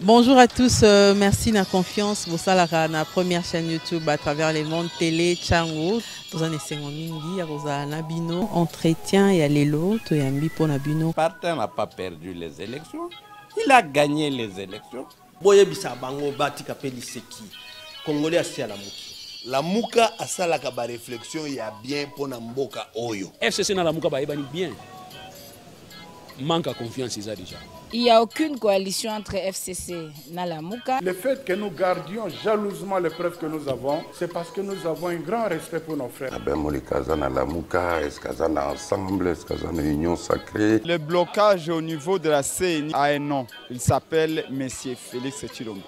Bonjour à tous, merci de la confiance. Vous savez, la première chaîne YouTube à travers les mondes télé, Tchango. Vous en êtes mingi, vous avez un bino, entretien et aller l'autre et un bipo nabino. Partin n'a pas perdu les élections, il a gagné les élections. Boye bisa bango bati kapeli seki. Congolais asi la muki. La muka asala kaba réflexion ya bien pona mboka oyo. FCC na la muka ba ebani bien. Manque à confiance ils a déjà. Il n'y a aucune coalition entre FCC et Nalamuka. Le fait que nous gardions jalousement les preuves que nous avons, c'est parce que nous avons un grand respect pour nos frères. Ensemble, union sacrée. Le blocage au niveau de la CNI a un nom. Il s'appelle Monsieur Félix Tshilombo.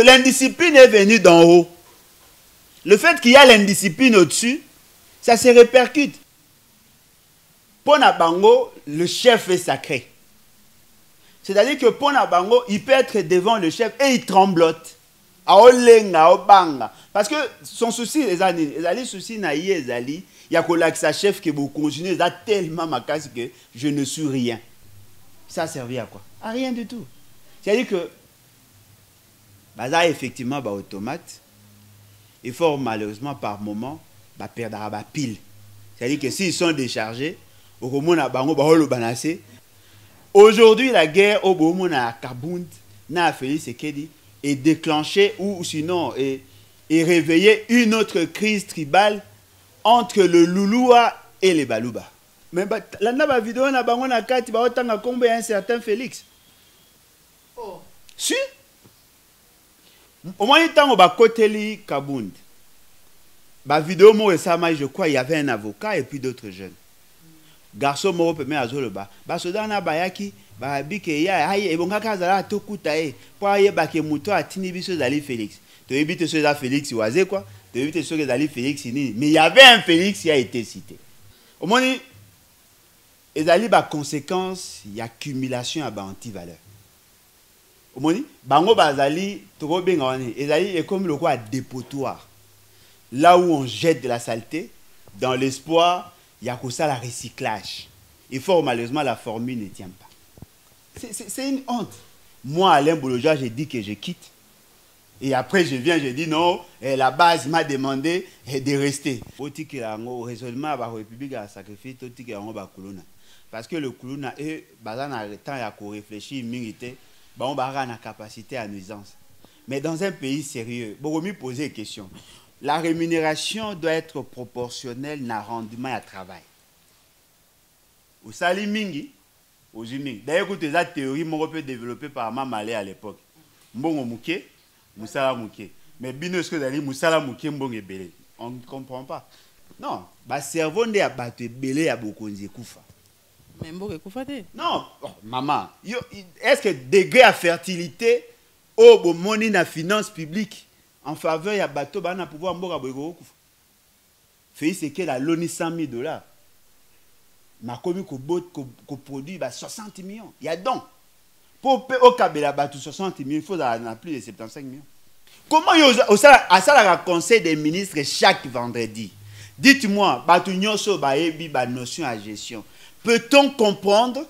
L'indiscipline est venue d'en haut. Le fait qu'il y a l'indiscipline au-dessus, ça se répercute. Pona Bango, le chef est sacré. C'est-à-dire que Pona Bango, il peut être devant le chef et il tremblote. Parce que son souci, les soucis naïe, il y a que sa chef qui vous continue, il a tellement ma casse que je ne suis rien. Ça a servi à quoi? À rien du tout. C'est-à-dire que, effectivement, automate, il faut malheureusement par moment, perdre la pile. C'est-à-dire que s'ils sont déchargés, aujourd'hui, la guerre au Bomona Kabound, na Félix Sekedi, est déclenchée ou sinon est réveillée une autre crise tribale entre le Louloua et les Balouba. Mais la vidéo na bango na kati ba otanga kombe un certain Félix. Oh. Si au moins temps ba koteli Kabound. Ba vidéo mo récemment, je crois il y avait un avocat et puis d'autres jeunes. Garçon moko peme azoloba basoda na bayaki ba bike ya haye ebongaka zala tokuta e po aye bake muto atini biso zali Félix to ebite so za Félix waze quoi to ebite so ke zali Félix ni mais il y avait un Félix qui a été cité au moni ezali ba conséquence il y a accumulation à ba anti-valeur au moni bango bazali to benga wani ezali et comme le quoi dépotoir là où on jette de la saleté dans l'espoir il y a que ça, la recyclage. Et fort malheureusement, la formule ne tient pas. C'est une honte. Moi, Alain Bouloja, j'ai dit que je quitte. Et après, je viens, je dis non, et la base m'a demandé de rester. Au raisonnement, la République a sacrifié tout le parce que le Koulouna, eux, temps à réfléchir, militer, on a la capacité à nuisance. Mais dans un pays sérieux, il faut me poser une question. La rémunération doit être proportionnelle à rendement à travail. Au sali mingi, au mingi. D'ailleurs, écoutez, la théorie on peut développer par Mamalé à l'époque. Mbongo mouké, moussala mouké. Mais bino ce que dali moussala mouké mbongo belé. On ne comprend pas. Non, ba cerveau ne a battu belé à bokonzi koufa. Mais mbongo koufa te. Non, oh, maman, est-ce que degré à fertilité au bon moni na finance publique en faveur, il y a bateau, il y a pouvoir mboka boyko. Félix Sekedi a loni $100,000. Ma commis ko produit 60 millions. Il y a donc pour au Kabela bateau 60 millions, il faut en plus de 75 millions. Comment à ça la conseil des ministres chaque vendredi? Dites-moi, bateau nyoso baebi ba notion à gestion. Peut-on comprendre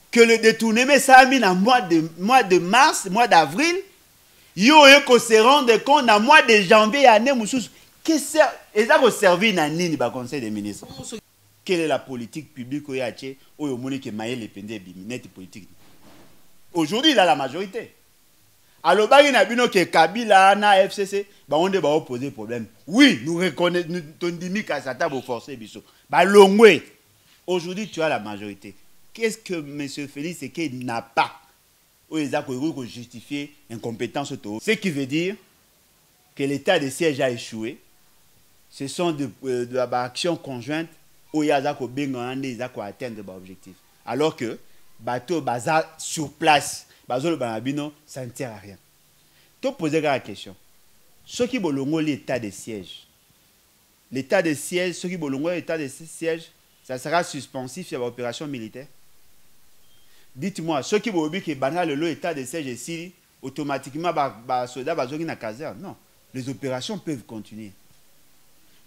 que le détournement ça a mis en mois de mars, mois d'avril? Yo se rendre compte dans mois de janvier année mususu que ça va servir na nini ba conseil des ministres. Quelle est la politique publique oya che oyo moni ke maye le pende biminette politique. Aujourd'hui il a la majorité. Alors bagi na bino ke Kabila na FCC ba onde ba opposer problème. Oui, nous reconnaissons nous tondimi ka sata bo forcer biso. Ba longwe. Aujourd'hui tu as la majorité. Qu'est-ce que monsieur Félix Sekedi n'a pas? Pour justifier incompétence auto. Ce qui veut dire que l'état de siège a échoué. Ce sont de actions conjointes où il y a des atteindre l'objectif. Alors que bateau bazar sur place, bazar le banabino, ça ne sert à rien. Tu poser la question. Ce qui bolongo l'état de siège. L'état de siège, ce qui bolongo l'état de siège, ça sera suspensif sur l'opération militaire. Dites-moi, ceux qui vont dire que le état de siège ici, automatiquement, les soldats vont dans la caserne. Non, les opérations peuvent continuer.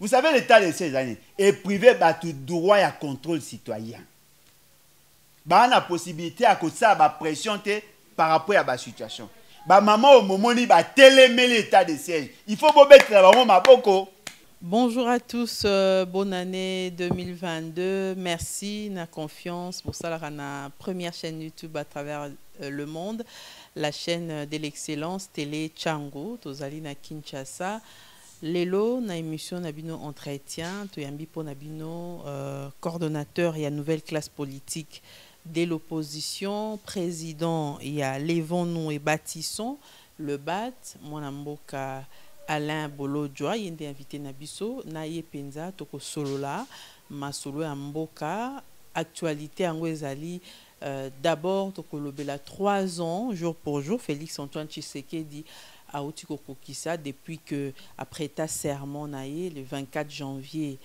Vous savez, l'état de siège est privé a tout droit à contrôle citoyen. Il y a la possibilité à cause de la pression par rapport à la situation. Maman, au moment où il va télémer l'état de siège, il faut mettre la maman à. Bonjour à tous, bonne année 2022. Merci, na confiance pour ça la première chaîne YouTube à travers le monde, la chaîne de l'excellence Télé Tchango, tozali na Kinshasa. Lelo na émission Nabino entretien, toyambi po Nabino coordonnateur et à nouvelle classe politique de l'opposition, président il y a Lévon et Bâtisson, le BAT, mon amboka Alain Bolodjoa, il est invité Nabiso, Naye Penza, Toko Solola, Masolo Amboka, actualité en Wezali, d'abord Toko Lobela 3 ans, jour pour jour, Félix Antoine Tshisekedi a Otiko Kokissa, depuis que, après ta serment Naye, le 24 janvier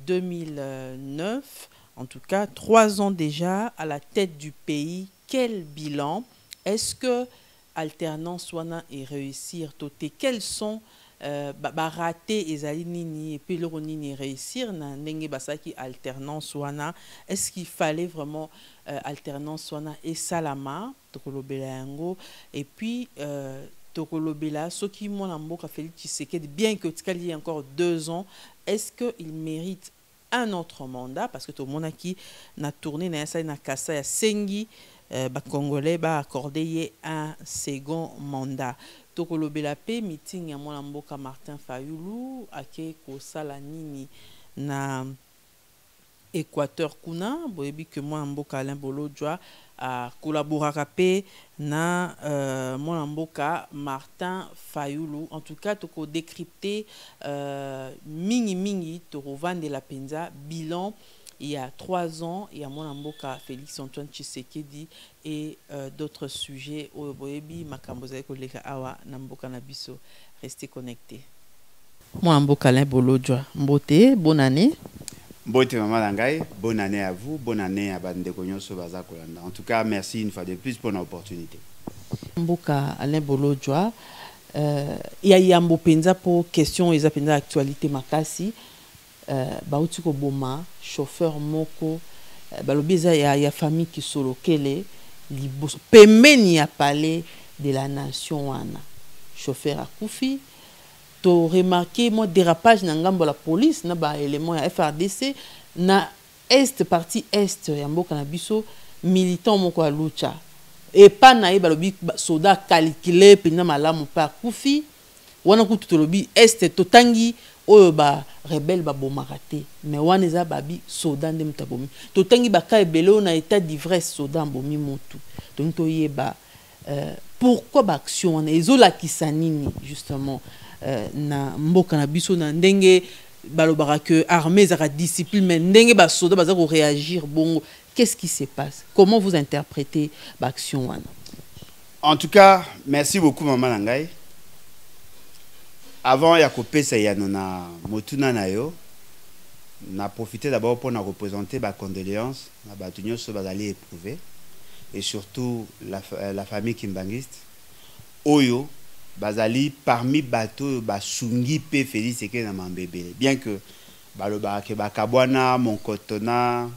2009, en tout cas, 3 ans déjà à la tête du pays, quel bilan? Est-ce que alternance wana et réussir toté quels sont raté ezali nini et puis le nini réussir na ndenge basaki alternance wana est-ce qu'il fallait vraiment alternance wana et salama tokolobela yango et puis tokolobela soki mona mboka Félix Tshisekedi bien que tikali y encore 2 ans est-ce que il mérite un autre mandat parce que tout le monde qui na tourné na ça na kasa ya sengi Congolais va accorder un second mandat. Tokolobela pe meeting ya mwana mboka Martin Fayulu ake kosala nini na Équateur kuna boyebi que mwana mboka Alain Bolodjoa a collaboré pe na mwana mboka Martin Fayulu. En tout cas toko décrypter mingi toko vande la penza bilan. Il y a 3 ans, il y a mon mboka Félix Antoine Tshisekedi et d'autres sujets. Oboyebi makamboza koleka awa na mboka na biso. Restez connectés. Mon mboka Alain Bolodjoa. Mbote, bonne année. Mbote maman Langai, bonne année à vous, bonne année à Bandeko Nyonso Baza Kolanda. En tout cas, merci une fois de plus pour l'opportunité. Mboka Alain Bolodjoa. Il y a yambo penza pour question et penza actualité makasi. Bautiko boma chauffeur moko balobiza ya famille qui solo kele liboso pemeni ya palais de la nation wana chauffeur akufi to remarqué moi dérapage na ngambo la police na ba élément ya FRDC na est partie est ya mboka na biso militant moko a lucha et pas na balobi soda calculé pena malamu pa akufi wana kutu tolobi est totangi oyo ba rebelle ba bomarate mais wana eza babi soda nde mutabomi totangi baka ebele na état d'ivresse soda mbomi motu donc toyeba pourquoi ba action wana ezola kisanini justement na mboka na biso na ndenge balobaka que armée za discipline mais ndenge ba soda baza ko réagir bongo qu'est-ce qui se passe comment vous interprétez ba action wana? En tout cas merci beaucoup maman Langai. Avant ya kopesa ya na motuna na yo na profité d'abord pour na représenter ba condoléances na ba tunyoso bazali éprouvé et surtout la famille kimbangiste oyo bazali parmi bato ba sungi pe Félix Tshisekedi na mambebele bien que baloba ke bakabwana mon kotona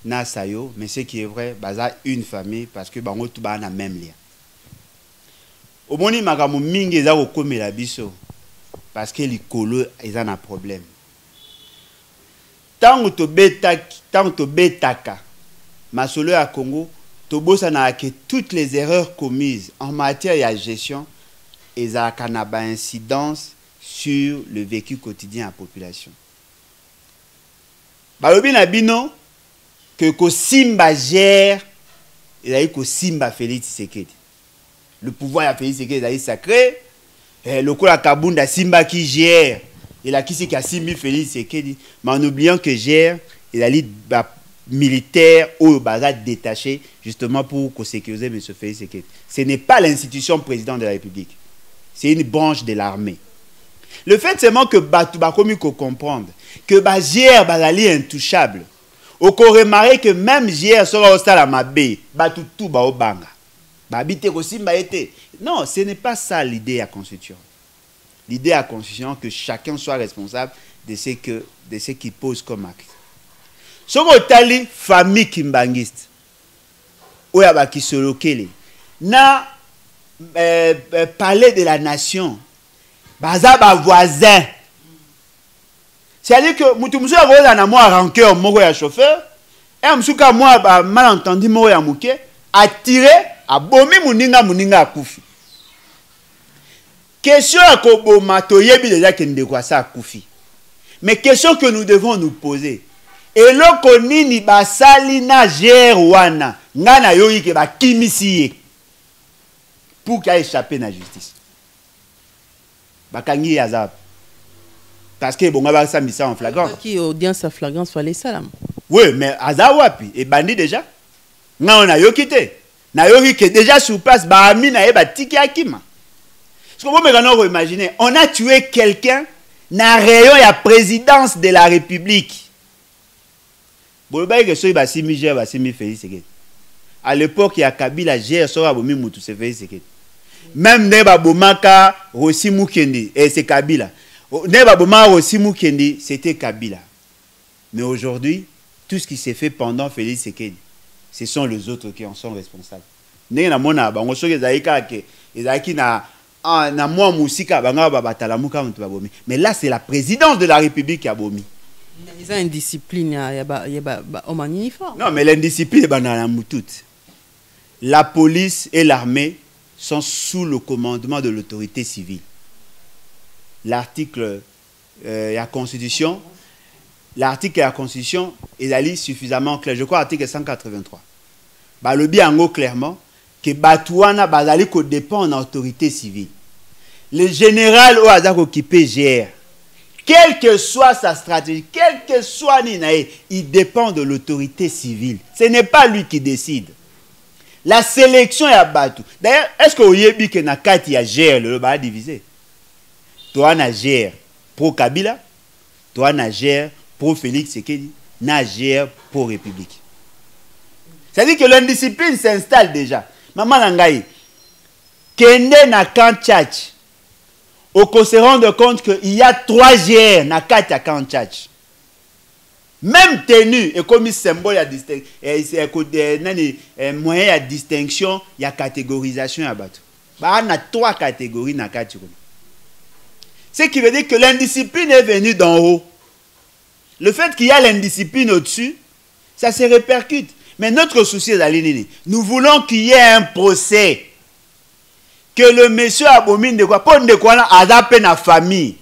na sayo mais ce qui est vrai baza une famille parce que bango tout ba na même lien omoni makambo mingi eza ko komela biso parce que les colo ils ont un problème. Tant que betaka, masolo à Congo, tobosa na que toutes les erreurs commises en matière de gestion, ils ont une incidence sur le vécu quotidien de la population. Balobi na bino que ko Simba gère, il a eu ko Simba Félix Tshisekedi. Le pouvoir de Félix Tshisekedi est sacré. Le coup la Kabunda Simba qui gère il a qui c'est qui a Simbi Félix Tshisekedi mais en oubliant que gère il a les militaires ou bazar détaché justement pour sécuriser M. Félix Tshisekedi. Ce n'est pas l'institution président de la République, c'est une branche de l'armée. Le fait seulement que Batubakomi comprendre que gère bazali intouchable Oko remarquer que même hier sera au stade mabe, tout ba obanga. Ba bité ko simba été. Non, ce n'est pas ça l'idée à constitution. L'idée à constitution que chacun soit responsable de ce qu'il pose comme acte. Soko tali famille kimbangiste. Oya ba kisolokele. Na palais de la nation. Baza ba voisin. C'est-à-dire que mutumso ya koza na moi rancœur moko ya chauffeur, et msuka moi ba malentendu moko ya muke, attiré abomi muninga akufi. Question à koboma toyebi déjà que ndeko asa akufi. Mais question que nous devons nous poser. Eloko nini basali na gère wana ngana yoyi ke ba kimisi pour qu'il échappe na justice. Bakangi azab. Parce que bon, on va ça en flagrant. Qui audience à flagrant soit les salam. Oui, mais azawapi et bandit déjà. Non, on a yo quitté. Na yo qui déjà sur place, ba ami na eba tiki akima. Ce que vous me imaginer, on a tué quelqu'un na rayon ya présidence de la République. Bon, bah que soy ba simi gère ba simi Félix Tshisekedi. À l'époque, il y a Kabila gère sora bomi mutu se Félix Tshisekedi. Même Neba Bomaka, Rossi Mukendi, et c'est Kabila. Neba Bomaka, Rossi Mukendi, c'était Kabila. Mais aujourd'hui, tout ce qui s'est fait pendant Félix Tshisekedi, ce sont les autres qui en sont responsables. Mais là, c'est la présidence de la République qui a bomi. Ils ont une discipline, il y a un uniforme. Non, mais l'indiscipline, la police et l'armée sont sous le commandement de l'autorité civile. L'article de la Constitution, est suffisamment clair. Je crois l'article 183. Le bien clairement que Batouana Bazali dépend de l'autorité civile. Le général au hasard occupé gère. Quelle que soit sa stratégie, quel que soit Ninae, il dépend de l'autorité civile. Ce n'est pas lui qui décide. La sélection est à Batou. D'ailleurs, est-ce que vous savez que Nakati a gère le bas divisé? Toi, na gère pro Kabila, toi, na gère pro Félix Tshisekedi, na gère pro République. C'est-à-dire que l'indiscipline s'installe déjà. Maman Nangaï, Kende na Kantchach, on se rend compte qu'il y a 3 GR na Kati à Kantchach. Même tenue et comme symbole à distinction, moyen de distinction, il y a catégorisation à battre. Il y a 3 catégories na Kati. Ce qui veut dire que l'indiscipline est venue d'en haut. Le fait qu'il y a l'indiscipline au-dessus, ça se répercute. Mais notre souci est d'aller, nous voulons qu'il y ait un procès. Que le monsieur abomine de quoi, de quoi a la famille.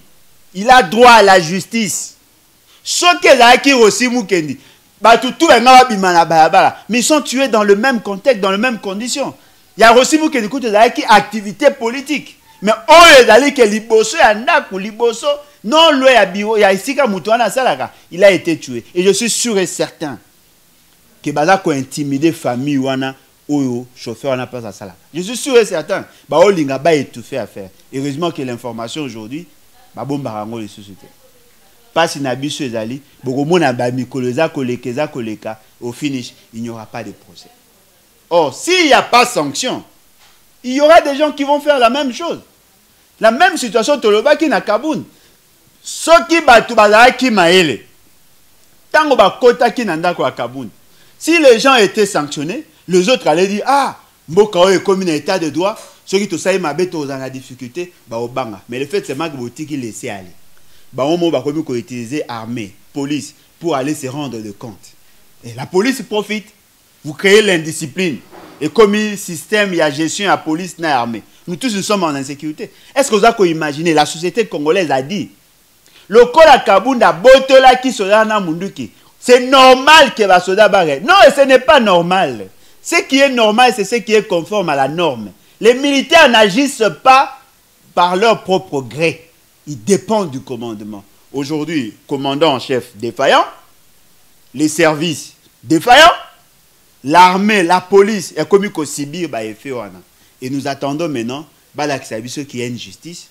Il a droit à la justice. Ce que qui aussi Mukendi, mais ils sont tués dans le même contexte, dans les mêmes conditions. Il y a aussi Mukendi qui activité politique. Mais on est que Liboso Liboso non lui il y a ici il a été tué. Et je suis sûr et certain que Bazako a intimidé famille wana ou chauffeur n'a pas à ça. Je suis sûr et certain Baolinga ba étouffé à faire. Heureusement que l'information aujourd'hui bombarango les sociétés. Pas si Nabiso ezali bokomona ba mikoleza koleka au finish il n'y aura pas de procès. Or s'il n'y a pas sanction, il y aura des gens qui vont faire la même chose. La même situation tolobaki na Kaboun. Soki batu bazaki maele. Tango bakota ki na ndako ya Kaboun. Si les gens étaient sanctionnés, les autres allaient dire ah, mboka est comme un état de droit, ceux qui to saï mabeto aux en difficulté, ba obanga. Mais le fait c'est que boti qui laisser aller. Ba on ba comme ko utiliser armée, police pour aller se rendre de compte. Et la police profite. Vous créez l'indiscipline. Et comme il système, il y a gestion, il y a police, il y a armée. Nous tous nous sommes en insécurité. Est-ce que vous avez imaginé, la société congolaise a dit, le Kola Kabunda, Botola qui sera na munduki. C'est normal que la soda barre. Non, ce n'est pas normal. Ce qui est normal, c'est ce qui est conforme à la norme. Les militaires n'agissent pas par leur propre gré. Ils dépendent du commandement. Aujourd'hui, commandant en chef défaillant, les services défaillants, l'armée, la police, et comme il Sibir, et nous attendons maintenant ceux qui a une justice.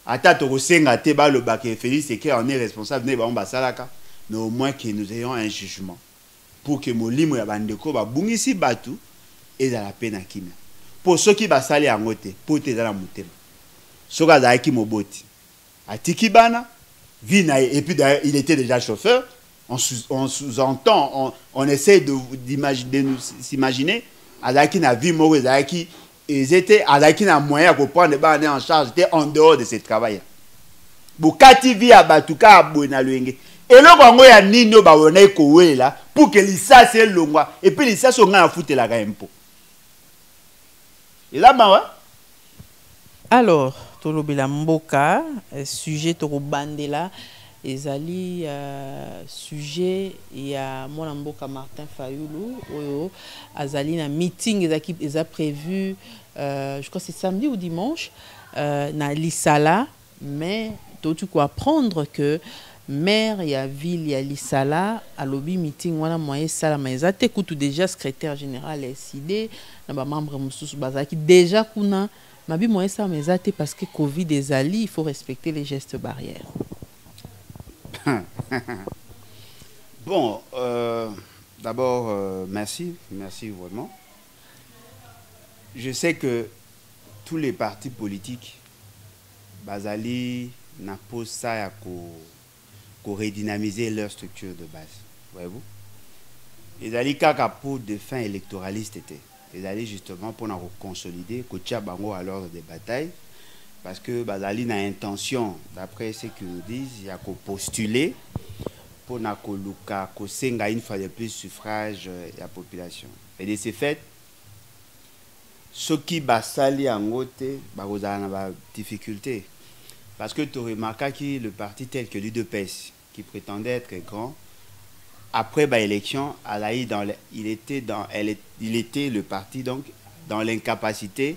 Mais au moins que nous ayons un jugement. pour que molimo ya bandeko ba bungisi batu ezala pe na kimia. Pour ceux qui basali yango te, pour te ezala motema. Soka zaiki moboti. Atiki bana, vina et puis d'ailleurs il était déjà chauffeur. On sous-entend, on essaie de s'imaginer. Azaki na vie mauvaise, Azaki ils étaient Azaki na moyen pour prendre les bandes en charge, était en dehors de ce travail. Bukati vi abatuka abona luenge. Et le bango ya nino ba wona ko là pour que lisa c'est longwa et puis lisa so nga foutre la impo. Et là mawa. Alors, tolobela mboka sujet to bandela ezali sujet ya mwana mboka Martin Fayulu oyo azali na meeting eza prévu je crois c'est samedi ou dimanche na Lisala, mais tu quoi apprendre que maire ya ville ya Lisala a lobby meeting wana moyen sala maeza te kutu déjà secrétaire général SID na ba membre mususu bazaki déjà kuna mabi moyen sala maeza te parce que Covid ezali, il faut respecter les gestes barrières. Bon, d'abord, merci vraiment. Je sais que tous les partis politiques, Bazali n'a pas ça à redynamiser leur structure de base. Voyez-vous? Ils allaient pour des fins électoralistes. Ils allaient justement pour nous consolider, coacher Bango à l'ordre des batailles. Parce que Bazali n'a intention, d'après ce qu'ils nous disent, il y a qu'à postuler pour une fois de plus suffrage de la population. Et de ce fait, ceux qui basali en côté, ils ont des difficultés. Parce que tu remarques que le parti tel que l'UDPS, qui prétendait être grand, après l'élection, il était le parti donc dans l'incapacité.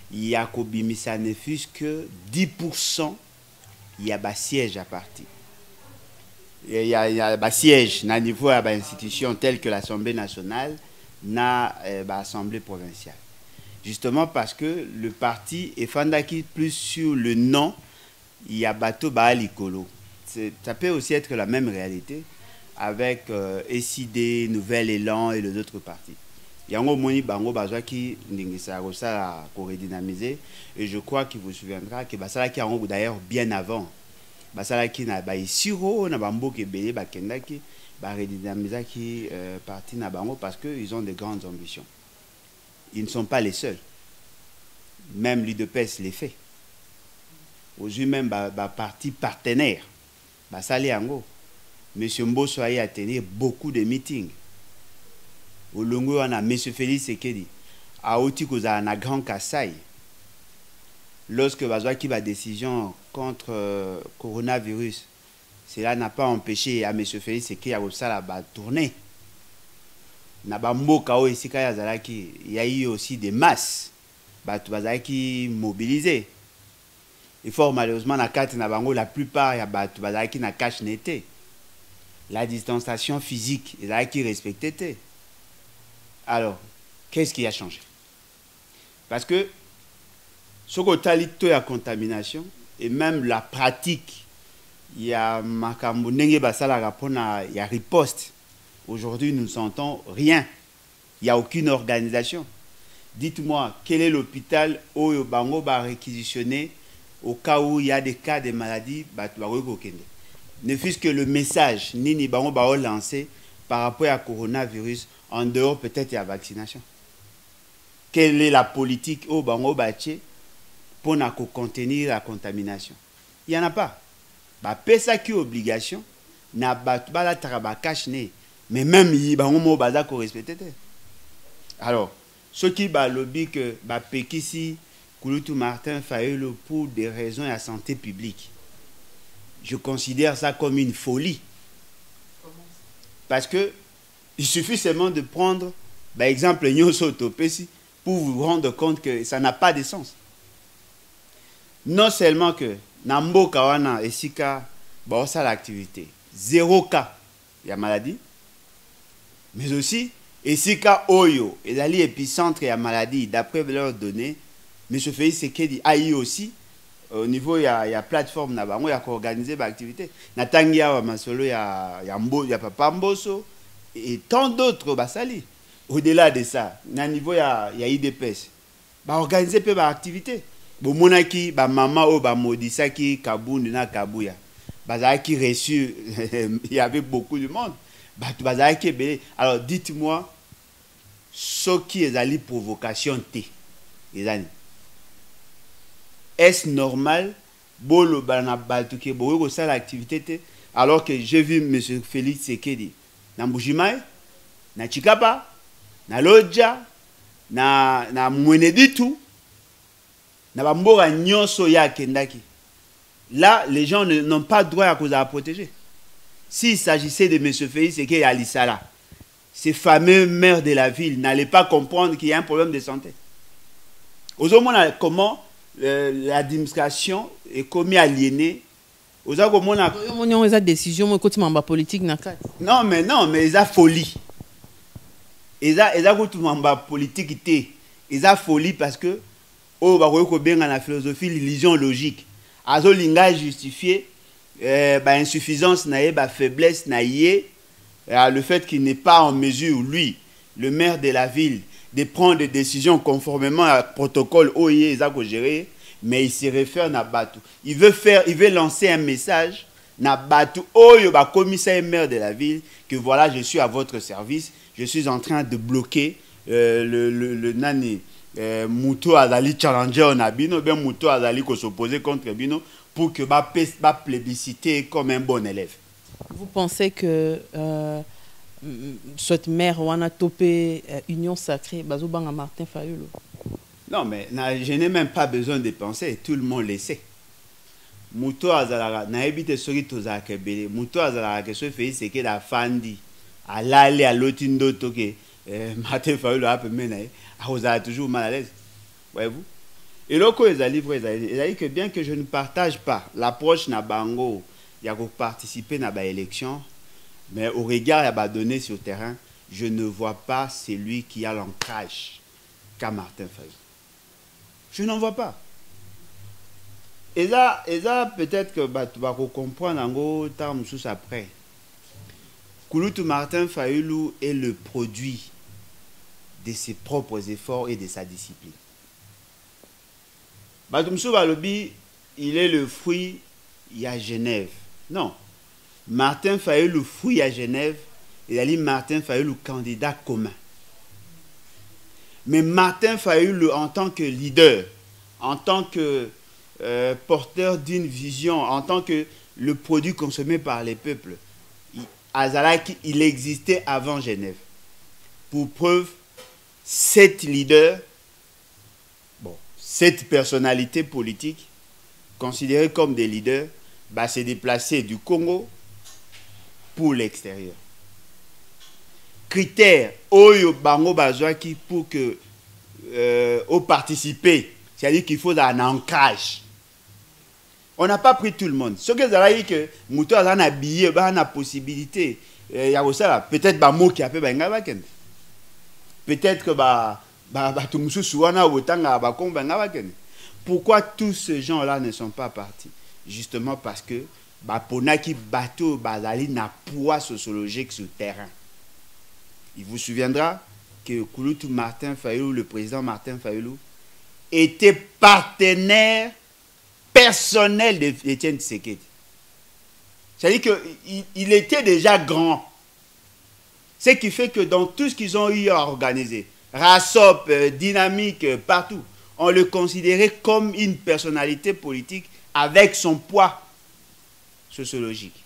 Il y a Kobimisa ne fût que 10%, il y a un siège à partir. Il y a un siège à niveau de l'institution telle que l'Assemblée nationale, l'Assemblée provinciale. Justement parce que le parti est fondé plus sur le nom, il y a Bato Baalikolo. Ça peut aussi être la même réalité avec SID, Nouvel Élan et les autres partis. Yango moni bango bazwa ki ndingisa rosa ko redynamiser et je crois qu'il vous souviendra que basala ki yango d'ailleurs bien avant basala ki na ba isiro na bambo ke belé ba kendaki ba redynamiser ki parti na bango parce que ils ont de grandes ambitions. Ils ne sont pas les seuls. Même l'UDPS les fait. Aujourd'hui même ba parti partenaire basala yango monsieur Mbosso a tenu beaucoup de meetings. Au longo on a M. Félix Sekedi a outi koza na Grand Kassai lorsque bazwa ki ba décision contre coronavirus, cela n'a pas empêché à M. Félix Sekedi à osala ba tourner na ba mboka o esika ya zalaki. Il y a eu aussi des masses batu bazaki mobilisés et fort malheureusement na kati na bango la plupart ya batu bazaki na cache nete, la distanciation physique ezaki respectée. Alors, qu'est-ce qui a changé? Parce que ce que la contamination et même la pratique, il y a il y a riposte. Aujourd'hui, nous ne sentons rien. Il n'y a aucune organisation. Dites-moi, quel est l'hôpital où Bango va réquisitionner au cas où il y a des cas de maladies? Ne fût-ce que le message, Nini Bango va lancer par rapport à coronavirus, en dehors peut-être de la vaccination. Quelle est la politique au Bango Baché pour contenir la contamination? Il n'y en a pas. Pesa qui obligation, n'a pas la trabacache né, mais même il Bango Mo Baza ko respecté. Alors, ceux qui ba lobby que Pekisi Kouloutou Martin Fayulu pour des raisons de la santé publique, je considère ça comme une folie. Parce que il suffit seulement de prendre, par exemple, pour vous rendre compte que ça n'a pas de sens. Non seulement que Nambo Kawana et Sika, ça l'activité, 0 cas, il y a maladie, mais aussi, et Sika Oyo, et l'ali épicentre et la maladie, d'après leurs données, M. Félix Sekedi a eu aussi, au niveau, il y a plateforme, il y a organisé l'activité. Natangia, Masolo, il y a Papa Mboso, et tant d'autres basali. Au-delà de ça, à niveau il y a IDPS. Ba organiser peu ba activité. Bo monaki ba maman o ba modisaki Kabundu na Kabuya. Bazaki reçu, il y avait beaucoup de monde. Bazaki belé. Alors dites-moi ce qui est allé provocation T. Est-ce normal bolo bana batuke bo ko ça l'activité alors que j'ai vu monsieur Félix Sekedi na Mbujimai na Chikapa na Lodja na Mweneditu na bamboka nyonso ya kendaki. Là les gens n'ont pas droit à cause à protéger. S'il s'agissait de monsieur Félix Sekedi Alisala, ces fameux maires de la ville n'allaient pas comprendre qu'il y a un problème de santé. Aujourd'hui, comment l'administration est commis aliénée. Comment on a décision politique non mais ils ont folie. Ils ont politique ils ont folie parce que la philosophie l'illusion logique. Azo linga justifier insuffisance na faiblesse na le fait qu'il n'est pas en mesure lui le maire de la ville de prendre des décisions conformément à protocole OIE gérer, mais il se réfère à Batu. Il veut lancer un message à Batu Oyo ba commissaire maire de la ville que voilà, je suis à votre service, je suis en train de bloquer le nani Mouto Azali challenger na bino, bien Mouto Azali ko s'opposer contre bino pour que ba plébisciter comme un bon élève. Vous pensez que cette mère wana topé union sacrée bazobanga Martin Fayulu? Non mais je n'ai même pas besoin de penser, tout le monde le sait. Muto azalaka na ebite soki tozalaka ebele muto azalaka ke so fait c'est que la fandi alale alotindo toke Martin Fayulu a pemé na a toujours mal à l'aise. Voyez-vous? Et loko ezali vrai ezali que bien que je ne partage pas l'approche na bango il y a participer à l'élection, mais au regard à ba donné sur le terrain, je ne vois pas celui qui a l'ancrage qu'a Martin Fayulu. Je n'en vois pas. Et là peut-être que tu vas comprendre en gros terme sous après. Kouloutou Martin Fayulu est le produit de ses propres efforts et de sa discipline. Batumsou Balobi, il est le fruit, il y a Genève. Non. Martin Fayulu fouille à Genève, il a dit Martin Fayulu candidat commun. Mais Martin Fayulu en tant que leader, en tant que porteur d'une vision, en tant que le produit consommé par les peuples, Azalaki, il existait avant Genève. Pour preuve, cet leader, cette personnalité politique, considérée comme des leaders, s'est déplacé du Congo pour l'extérieur. Critère Oyo Bango Bazouaki pour que au participer, c'est-à-dire qu'il faut un ancrage. On n'a pas pris tout le monde. Ce que vous avez dit que Mouto a un habillé, a possibilité. Il y a ça peut-être un mot qui a fait peut-être que pourquoi tous ces gens-là ne sont pas partis? Justement parce que Ponaki bateau bazali n'a poids sociologique sur le terrain. Il vous souviendra que Kouloutou Martin Fayulu, le président Martin Fayulu, était partenaire personnel d'Étienne Tshisekedi. C'est-à-dire qu'il était déjà grand. Ce qui fait que dans tout ce qu'ils ont eu à organiser, RASOP, Dynamique, partout, on le considérait comme une personnalité politique avec son poids sociologique.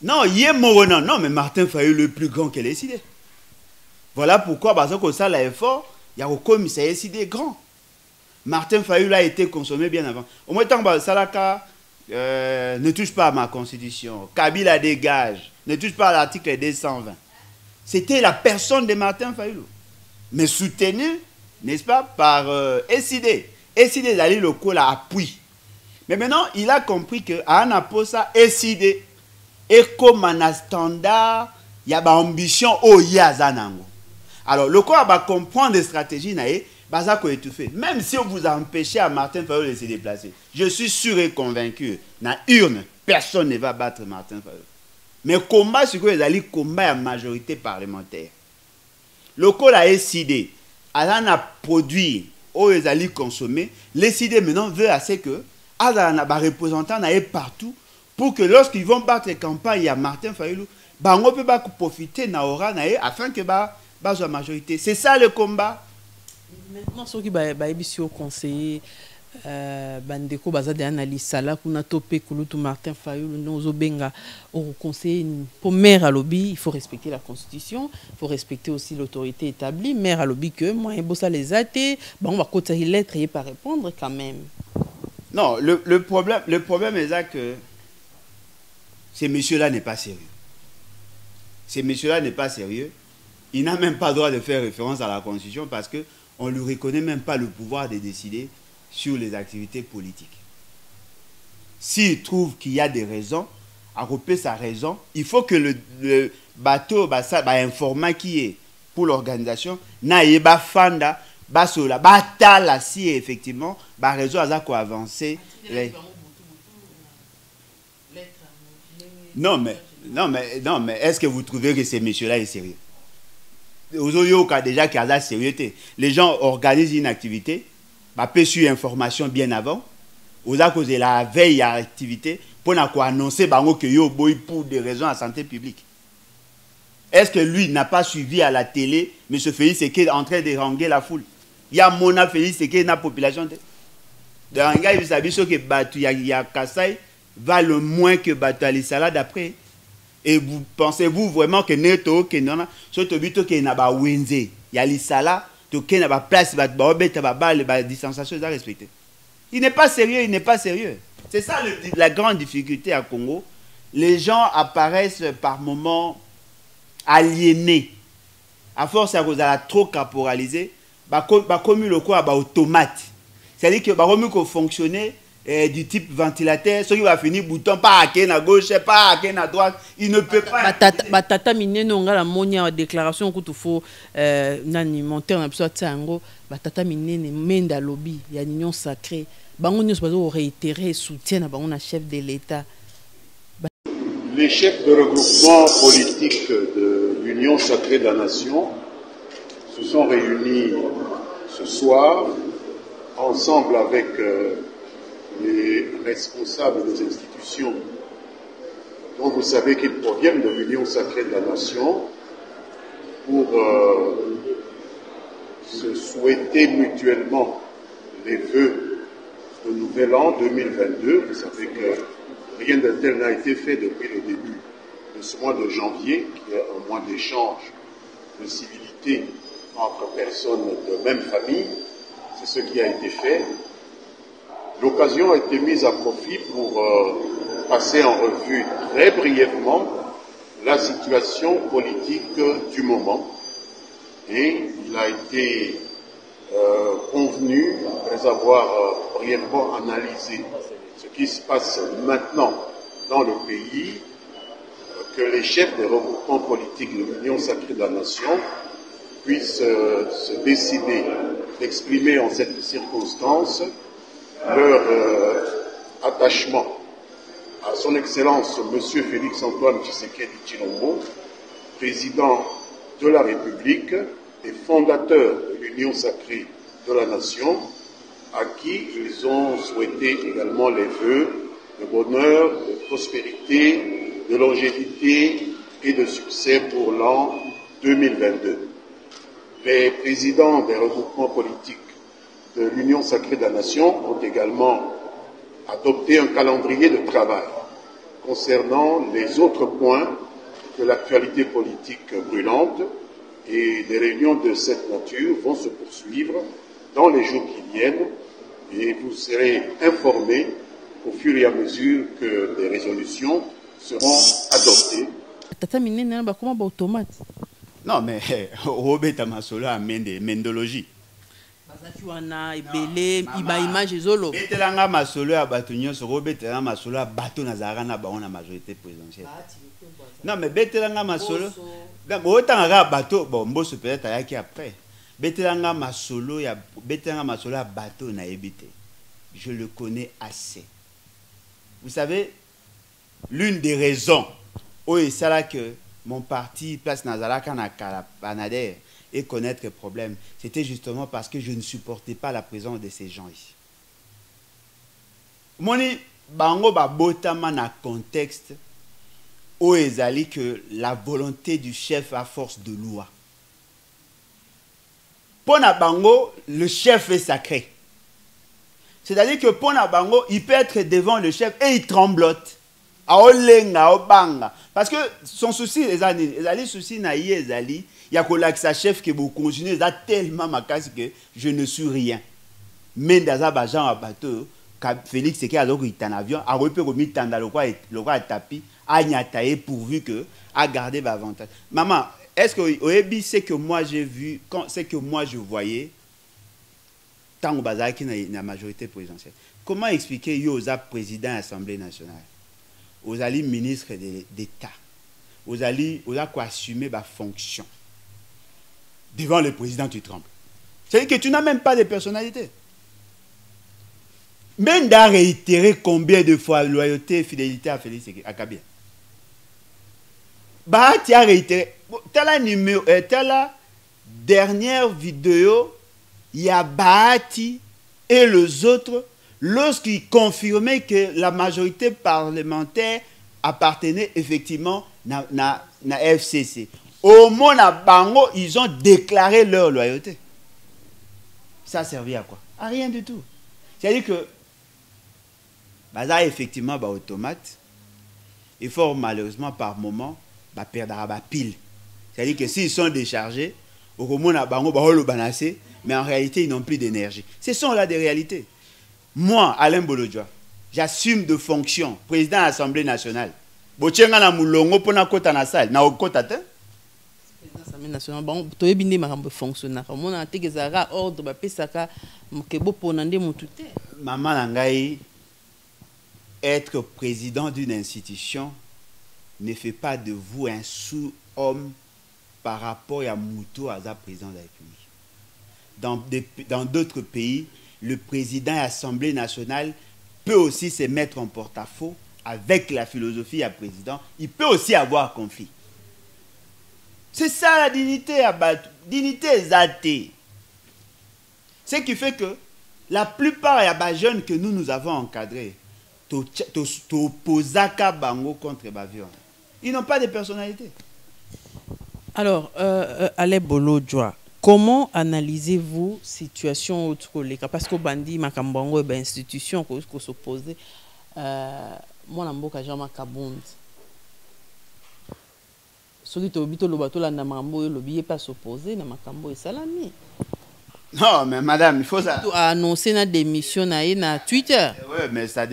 Non, il est mort. Non, mais Martin Fayulu le plus grand qu'elle ait décidé. Voilà pourquoi, parce que ça, l'effort, il y a au commissariat décidé grand. Martin Fayulu a été consommé bien avant. Au moins, tant que Salaka ne touche pas à ma constitution, Kabila dégage, ne touche pas à l'article 220. C'était la personne de Martin Fayulu. Mais soutenu, n'est-ce pas, par SID. SID d'aller le coup à appui. Mais maintenant, il a compris que Anna Posa SID est comme un standard, il y a une ambition au Yazanango. Alors, le corps va comprendre des stratégies, même si on vous a empêché à Martin Fayulu de se déplacer, je suis sûr et convaincu, dans l'urne, personne ne va battre Martin Fayulu. Mais combat, c'est que les combat à majorité parlementaire. Le col a décidé, elle a produit, ou les alliés consommer, les décidé maintenant veut assez que, elle a un représentant partout, pour que lorsqu'ils vont battre les campagnes, il y a Martin Fayulu, on peut profiter na aura afin que la majorité. C'est ça le combat. Maintenant, ceux qui sont conseillers, bandeko bazade analyse sala kuna topé kulutu Martin Fayulu nozo benga au conseil pour maire à lobby, il faut respecter la constitution, il faut respecter aussi l'autorité établie. Maire à lobby que moi bossa les athées, on va côté lettre et pas répondre quand même. Non, le problème est que ces messieurs-là n'est pas sérieux. Ces messieurs-là n'est pas sérieux. Il n'a même pas le droit de faire référence à la constitution parce que on lui reconnaît même pas le pouvoir de décider sur les activités politiques. S'il trouve qu'il y a des raisons, à couper sa raison, il faut que le bateau, informant qui est pour l'organisation, n'aille pas fanda, basola, batala si effectivement, raison à quoi avancer. Non mais est-ce que vous trouvez que ces messieurs-là sont sérieux? Déjà qu'il y a la sérieuxité. Les gens organisent une activité, peut suivre information bien avant, aux a causé la veille à l'activité, pour annoncer que yo boy pour des raisons de santé publique. Est-ce que lui n'a pas suivi à la télé, M. Félix c'est qu'il est en train de ranger la foule? Il y a Mona Félix c'est qu'il y a la population. De ranger, il s'habille sur que il y a Kassai va le moins que Batu Salade après. Et vous pensez-vous vraiment que Neto, que non, surtout que n'a pas Wenze, il y a l'Isala, que n'a pas place, la distanciation à respecter. Il n'est pas sérieux, il n'est pas sérieux. C'est ça la grande difficulté à Congo. Les gens apparaissent par moments aliénés. À force à cause de la trop caporalisée, comme le quoi, automate. C'est-à-dire que va fonctionner du type ventilateur, ceux qui va finir bouton pas à gauche, pas à droite, il ne peut pas. Tata mine non la monia déclaration que tu faut nani monter na biso tsango tata mine menda lobby ya union sacrée bango nyos bazo réitérer soutien na bango na chef de l'État. Les chefs de regroupement politique de l'Union sacrée de la nation se sont réunis ce soir ensemble avec les responsables des institutions dont vous savez qu'ils proviennent de l'Union sacrée de la nation pour se souhaiter mutuellement les vœux de nouvel an 2022. Vous savez que rien de tel n'a été fait depuis le début de ce mois de janvier, qui est un mois d'échange, de civilité entre personnes de même famille. C'est ce qui a été fait. L'occasion a été mise à profit pour passer en revue très brièvement la situation politique du moment. Et il a été convenu, après avoir brièvement analysé ce qui se passe maintenant dans le pays, que les chefs des regroupements politiques de l'Union sacrée de la nation puissent se décider d'exprimer en cette circonstance leur attachement à son Excellence M. Félix-Antoine Tshisekedi Tshilombo, président de la République et fondateur de l'Union sacrée de la nation, à qui ils ont souhaité également les vœux de bonheur, de prospérité, de longévité et de succès pour l'an 2022. Les présidents des regroupements politiques de l'Union sacrée de la nation ont également adopté un calendrier de travail concernant les autres points de l'actualité politique brûlante, et des réunions de cette nature vont se poursuivre dans les jours qui viennent et vous serez informés au fur et à mesure que des résolutions seront adoptées. Non mais Robert Masolo a mendologie. Betelanga Masolo a batunyo sur Robert Masolo a bateau nazarana ba on a majorité présidentielle. Non mais Betelanga Masolo autant à bateau bon boss peut-être ayaki après. Betelanga Masolo ya Betelanga Masolo a bateau na ebité. Je le connais assez. Vous savez, l'une des raisons Oui, c'est là que mon parti, Place Nazalaka Banader, et connaître les problèmes. C'était justement parce que je ne supportais pas la présence de ces gens ici. Moni, bango ba botama na contexte où ezali que la volonté du chef à force de loi. Pona bango, le chef est sacré. C'est-à-dire que Pona bango, il peut être devant le chef et il tremblote. Parce que son souci, ezali souci na ye ezali, il y a que l'axe chef qui vous continue, ça tellement ma casse que je ne suis rien. Mais dans un bajan à bateau, Félix c'est qu'il a un avion, a repéré au milieu le roi tapis, a nyataye pourvu que a gardé l'avantage. Maman, est-ce que Oebi c'est que moi j'ai vu, c'est que moi je voyais tant au bazar qui n'a la majorité présidentielle. Comment expliquer Yoza président de l'Assemblée nationale? Vous allez ministre d'État, vous allez assumer ma fonction. Devant le président, tu trembles. C'est-à-dire que tu n'as même pas de personnalité. Même d'à réitérer combien de fois loyauté et fidélité à Félix Akabia. Bah, tu as réitéré. Telle dernière vidéo, il y a Bahati et les autres. Lorsqu'ils confirmaient que la majorité parlementaire appartenait effectivement à FCC. Au moins, Bango, ils ont déclaré leur loyauté. Ça a servi à quoi? À rien du tout. C'est-à-dire que, effectivement, automate, il faut malheureusement par moment perdre la pile. C'est-à-dire que s'ils sont déchargés, au moins, mais en réalité, ils n'ont plus d'énergie. Ce sont là des réalités. Moi, Alain Bolodjoa, j'assume de fonction, président de l'Assemblée nationale. Bochenga na mulongo pona kota na salle, na okota te? Président de l'Assemblée nationale, bon, to ebinde makambo fonctionnaire. Mona tekezara ordre ba pesaka mokebo ponande mutute. Maman nangai, être président d'une institution ne fait pas de vous un sous-homme par rapport à Mouto Aza président de la République. Dans d'autres pays, le président de l'Assemblée nationale peut aussi se mettre en porte-à-faux avec la philosophie à président. Il peut aussi avoir conflit. C'est ça la dignité à battre. Dignité exaltée. Ce qui fait que la plupart des jeunes que nous avons encadrés, Topozaka Bango contre Bavion, ils n'ont pas de personnalité. Alors, Alain Bolodjoa, comment analysez-vous la situation autre les cas? Parce que Bandi Makambango est une institution qui s'oppose. Moi, je suis Jean Kabund. Celui qui est le bateau, il pas s'opposer, Makambo et Salami. Non, mais madame, il faut ça. Il a annoncé une démission sur Twitter. Oui, mais sa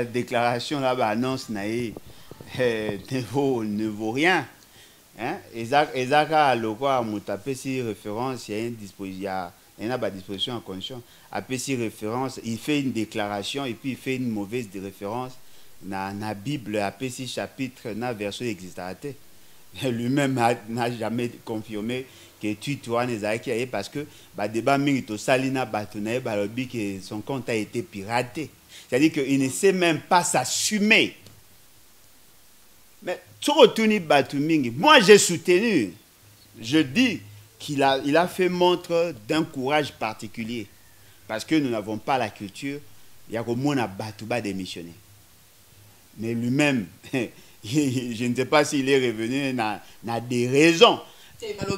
déclaration là-bas, annonce ne vaut rien. Hein? Ezaka Lokwa Moutapé si référence, il y a une disposition en condition. Après si référence, il fait une déclaration et puis il fait une mauvaise référence dans la Bible, après si chapitre, dans la version existante. Lui-même n'a jamais confirmé que tu es parce que débat mingi salina batuna balobi que son compte a été piraté. C'est-à-dire qu'il ne sait même pas s'assumer. Mais moi j'ai soutenu, je dis qu'il a fait montre d'un courage particulier parce que nous n'avons pas la culture, il y a comme on a Batouba démissionné. Mais lui-même, je ne sais pas s'il est revenu, n'a des raisons.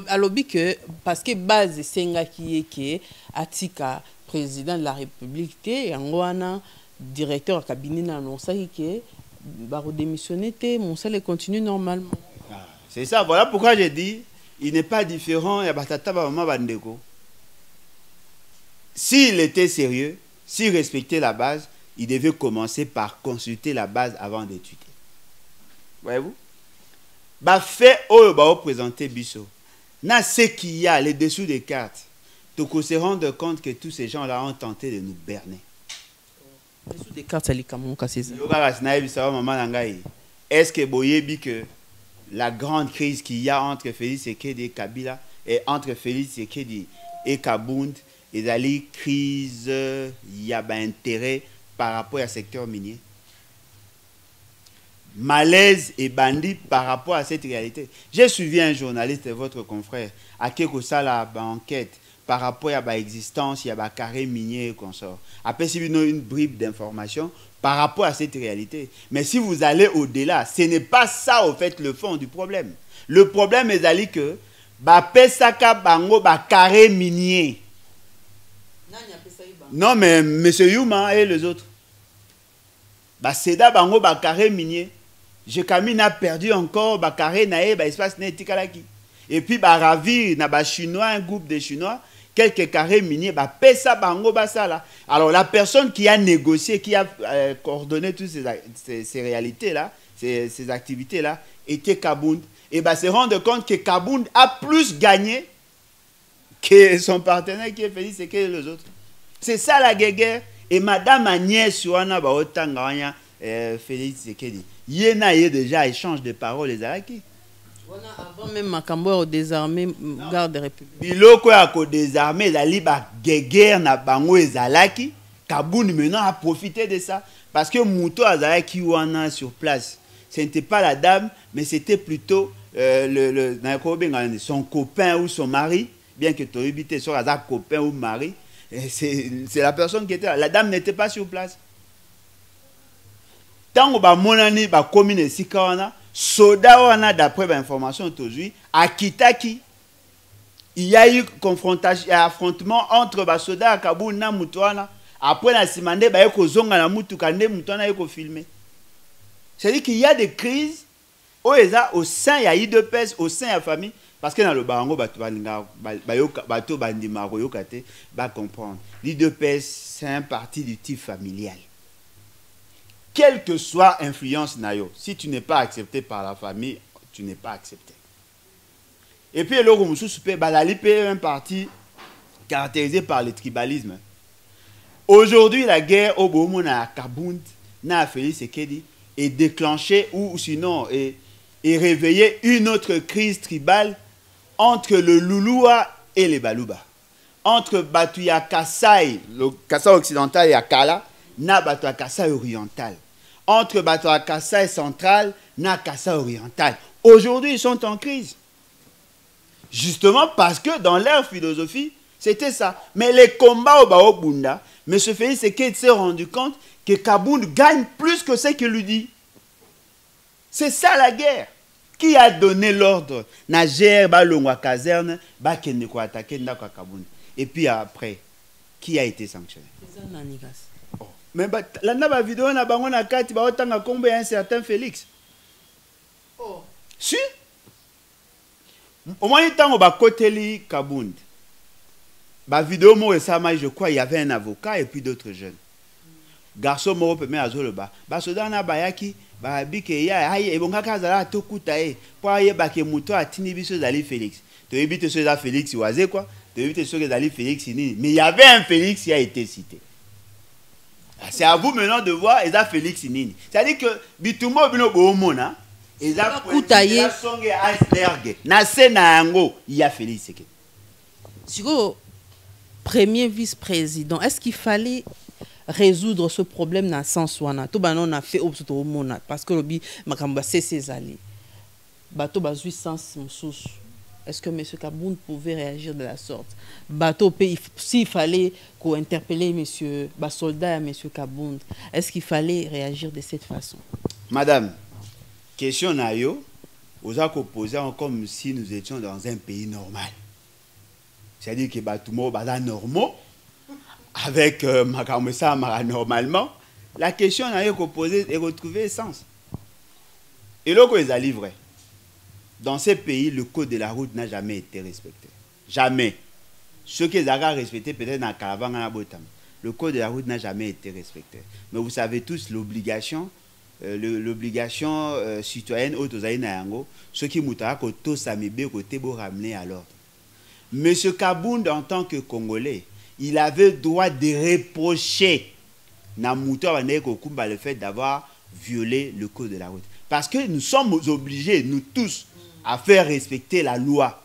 Alobi que parce que base senga qui est que Atika président de la République et Angwana directeur de cabinet n'a annoncé que Baro démissionné mon salaire continue normalement. C'est ça, voilà pourquoi j'ai dit il n'est pas différent ya batata maman bandeko. S'il était sérieux, s'il respectait la base, il devait commencer par consulter la base avant d'étudier. Voyez-vous? Fait présenter Bisso. Na ce qu'il y a, les dessous des cartes, donc on se rendre compte que tous ces gens-là ont tenté de nous berner. Les dessous des cartes, c'est comment casser ça? Est-ce que Boyebi que la grande crise qu'il y a entre Félix Tshisekedi et Kabila et entre Félix Tshisekedi et Kabund, et la crise, il y a intérêt par rapport au secteur minier. malaise et bandit par rapport à cette réalité. J'ai suivi un journaliste, votre confrère, à Kekosala enquête par rapport à l'existence, il y a un carré minier et consort. Après, si vous avez une bribe d'information par rapport à cette réalité. Mais si vous allez au-delà, ce n'est pas ça, au fait, le fond du problème. Le problème est que Pesaka Bango carré minier. Non, mais M. Youma et les autres. Seda Bango carré minier. Je Camille a perdu encore carré naé espace netikalaki. Et puis ravir na chinois, un groupe de chinois, quelques carrés miniers pesa bango basala. Alors la personne qui a négocié, qui a coordonné toutes ces réalités là, ces activités là, était Kabound. Et se rendre compte que Kabound a plus gagné que son partenaire qui est Félix et que les autres. C'est ça la guerre. Et Madame Agnès Souana Baotanganya Félix Sekedi. Yéna y a déjà échange de paroles les Alaki. Avant même Makambo au désarmé garde de République. Biloko ya ko désarmé la liba guerre na bango ezalaki. Kabound maintenant a profité de ça parce que Mouto Azalaki wana sur place. Ce n'était pas la dame, mais c'était plutôt son copain ou son mari, bien que tu aies évité son copain ou mari. C'est la personne qui était là. La dame n'était pas sur place. Tant que monani ba commune sikawana, soda wana d'après l'information aujourd'hui, à Kitaki, il y a eu confrontation, affrontement entre ba soda à Kabound na Mutuana. Après la simande ba yeko zonga na mutu kande Mutuana yeko filmer. C'est-à-dire qu'il y a des crises au sein, il y a IDPS, au sein de la famille, parce que dans le barango, bato bandima royokate, va comprendre. L'IDPS, c'est un parti du type familial. Quelle que soit l'influence nayo, si tu n'es pas accepté par la famille, tu n'es pas accepté. Et puis, le un parti caractérisé par le tribalisme. Aujourd'hui, la guerre au Bomona à Kabound, na Félix Sekedi, est déclenchée ou sinon est réveillée une autre crise tribale entre le Lulua et les Baluba. Entre Batuya Kassai, le Kassai occidental et Akala, na Batuya Kassai oriental. Entre Batuya Kassai central, na Kassai oriental. Aujourd'hui, ils sont en crise. Justement parce que dans leur philosophie, c'était ça. Mais les combats au Baobunda, M. Félix Sekedi s'est rendu compte que Kabound gagne plus que ce qu'il lui dit. C'est ça la guerre. Qui a donné l'ordre? Nager, Balongwa caserne, Bakende ko attaquer Ndako Kabound. Et puis après, qui a été sanctionné? Oh. Mais la vidéo na bango na kati ba otanga kombo un certain Félix. Oh. Si? Au moins temps ba koteli Kabound. Ba vidéo mo resama, je crois il y avait un avocat et puis d'autres jeunes. Garçon moro pe me azoloba. Ba soda na bayaki ba bike ya haye ebonga kazala tokuta e po aye ba ke muto atini biso zali Félix. To éviter ce za Félix waze quoi? To éviter ce que zali Félix ni. Mais il y avait un Félix qui a été cité. C'est à vous maintenant de voir eza Félix nini. C'est-à-dire que bitumo bino bomona eza kutaye songe iceberg. Na sena yango il y a Félix Sekedi. Siko premier vice-président, est-ce qu'il fallait résoudre ce problème dans le sens où on a fait au monde parce que le makamba c'est ses alliés bateau bazui sens sous. Est-ce que M. Kabound pouvait réagir de la sorte? Bateau s'il fallait qu'on interpeller monsieur soldat à M. Kabound, est-ce qu'il fallait réagir de cette façon? Madame, question nayo aux a posé comme si nous étions dans un pays normal. C'est-à-dire que batoumo bala normaux avec Makamesa normalement, la question n'a rien qu'à poser et retrouver sens. Et là, ils ont livré. Dans ces pays, le code de la route n'a jamais été respecté. Jamais. Ceux qui ont respecté peut-être dans Caravane, le code de la route n'a jamais été respecté. Mais vous savez tous l'obligation citoyenne ceux qui moutara koto samibé côté bo ramener à l'ordre. Monsieur Kabound, en tant que Congolais, il avait le droit de reprocher le fait d'avoir violé le code de la route. Parce que nous sommes obligés, nous tous, à faire respecter la loi.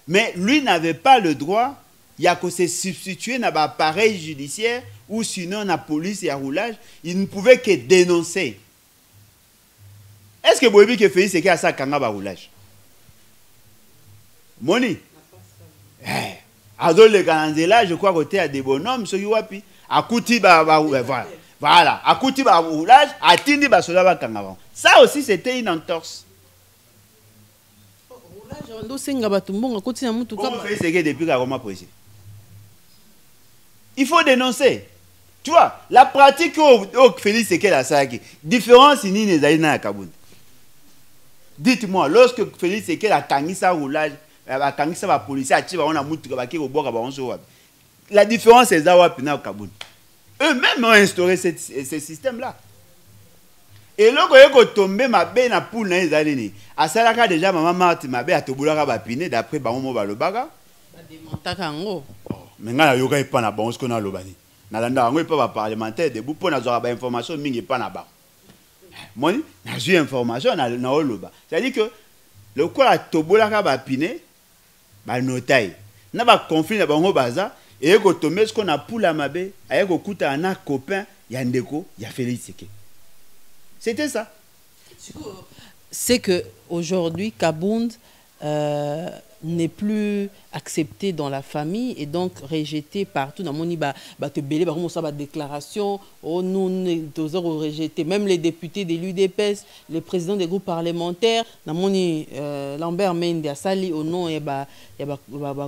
Mais lui n'avait pas le droit, il y a que se substituer à l'appareil judiciaire ou sinon à la police et à roulage, il ne pouvait que dénoncer. Est-ce que Boyebi qui fait c'est qu'il y a ça kanga ba roulage? Moni. Azol le kananzela, je crois que tu as des bonhommes, ceux qui wapi. Akuti ba voilà. Akuti ba roulage, atindi ba sola ba kanga. Ça aussi c'était une entorse. Roulage ndo senga batumbonga koti na mutu ka. Fait c'est que depuis la Roma poésie. Il faut dénoncer. Tu vois, la pratique au Félix c'est qu'elle a ça qui différence ni les aïna à Kaboun. Dites-moi, lorsque Félix c'est qu'elle a tangi sa roulage, a tangi sa police, a tiré on a mutu ka au bord on se voit. La différence c'est Zawa Pina au Kaboun. Eux-mêmes ont instauré ce système-là. Et là, quand ils tombent, ma belle na poule na ezalini. A salaka déjà maman Marthe ma belle a tobulaka ba piné d'après ba mo ba le baga. Ba démontaka ngo. Mais ngana yoka pas na bon ce qu'on a lobani. Na landa ngo pas parlementaire debout pour na zora ba information mingi pas na ba. Moi, na j'ai information na oloba. C'est-à-dire que le quoi la tobulaka ba piné ba notaille. Na ba conflit na bango baza et ko tomber ce qu'on a poule à ma belle, avec ko kuta na copain ya ndeko ya Félix Seke. C'était ça. C'est que aujourd'hui Kabound n'est plus accepté dans la famille et donc rejeté partout. Dans mon iba, te belé, ba déclaration, oh nous toujours rejeté. Même les députés de l'UDPS, les présidents des groupes parlementaires, dans mon Lambert Mende a sali au nom et ba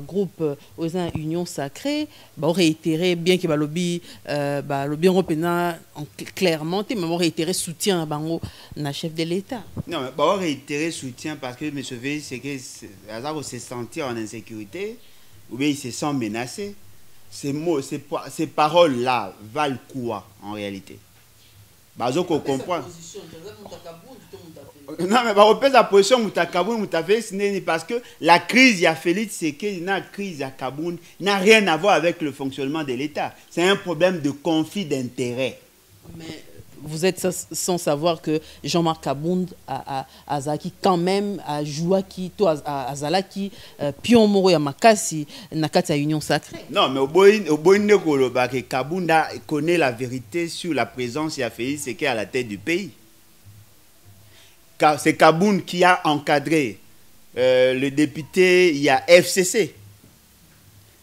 groupe aux Union Sacrée, ba réitéré bien que ba lobby européen clairement, mais ba réitéré soutien à bango na chef de l'État. Non, mais ba réitéré soutien parce que M. Veil c'est que se sentir en insécurité ou bien il se sent menacé. Ces mots, ces paroles-là valent quoi en réalité? Bazo qu'on comprend. Non, mais on pèse la position Moutakaboun, parce que la crise, il y a Félix Seke, la crise à Kaboun n'a rien à voir avec le fonctionnement de l'État. C'est un problème de conflit d'intérêts. Mais vous êtes sans savoir que Jean-Marc Kabound a Zaki quand même a joué qui toi a Zalaki pion moro ya makasi nakati ya Union Sacrée. Non mais au boine koloba que Kabound connaît la vérité sur la présence de Félix Seke à la tête du pays. C'est Kabound qui a encadré le député, il y a FCC.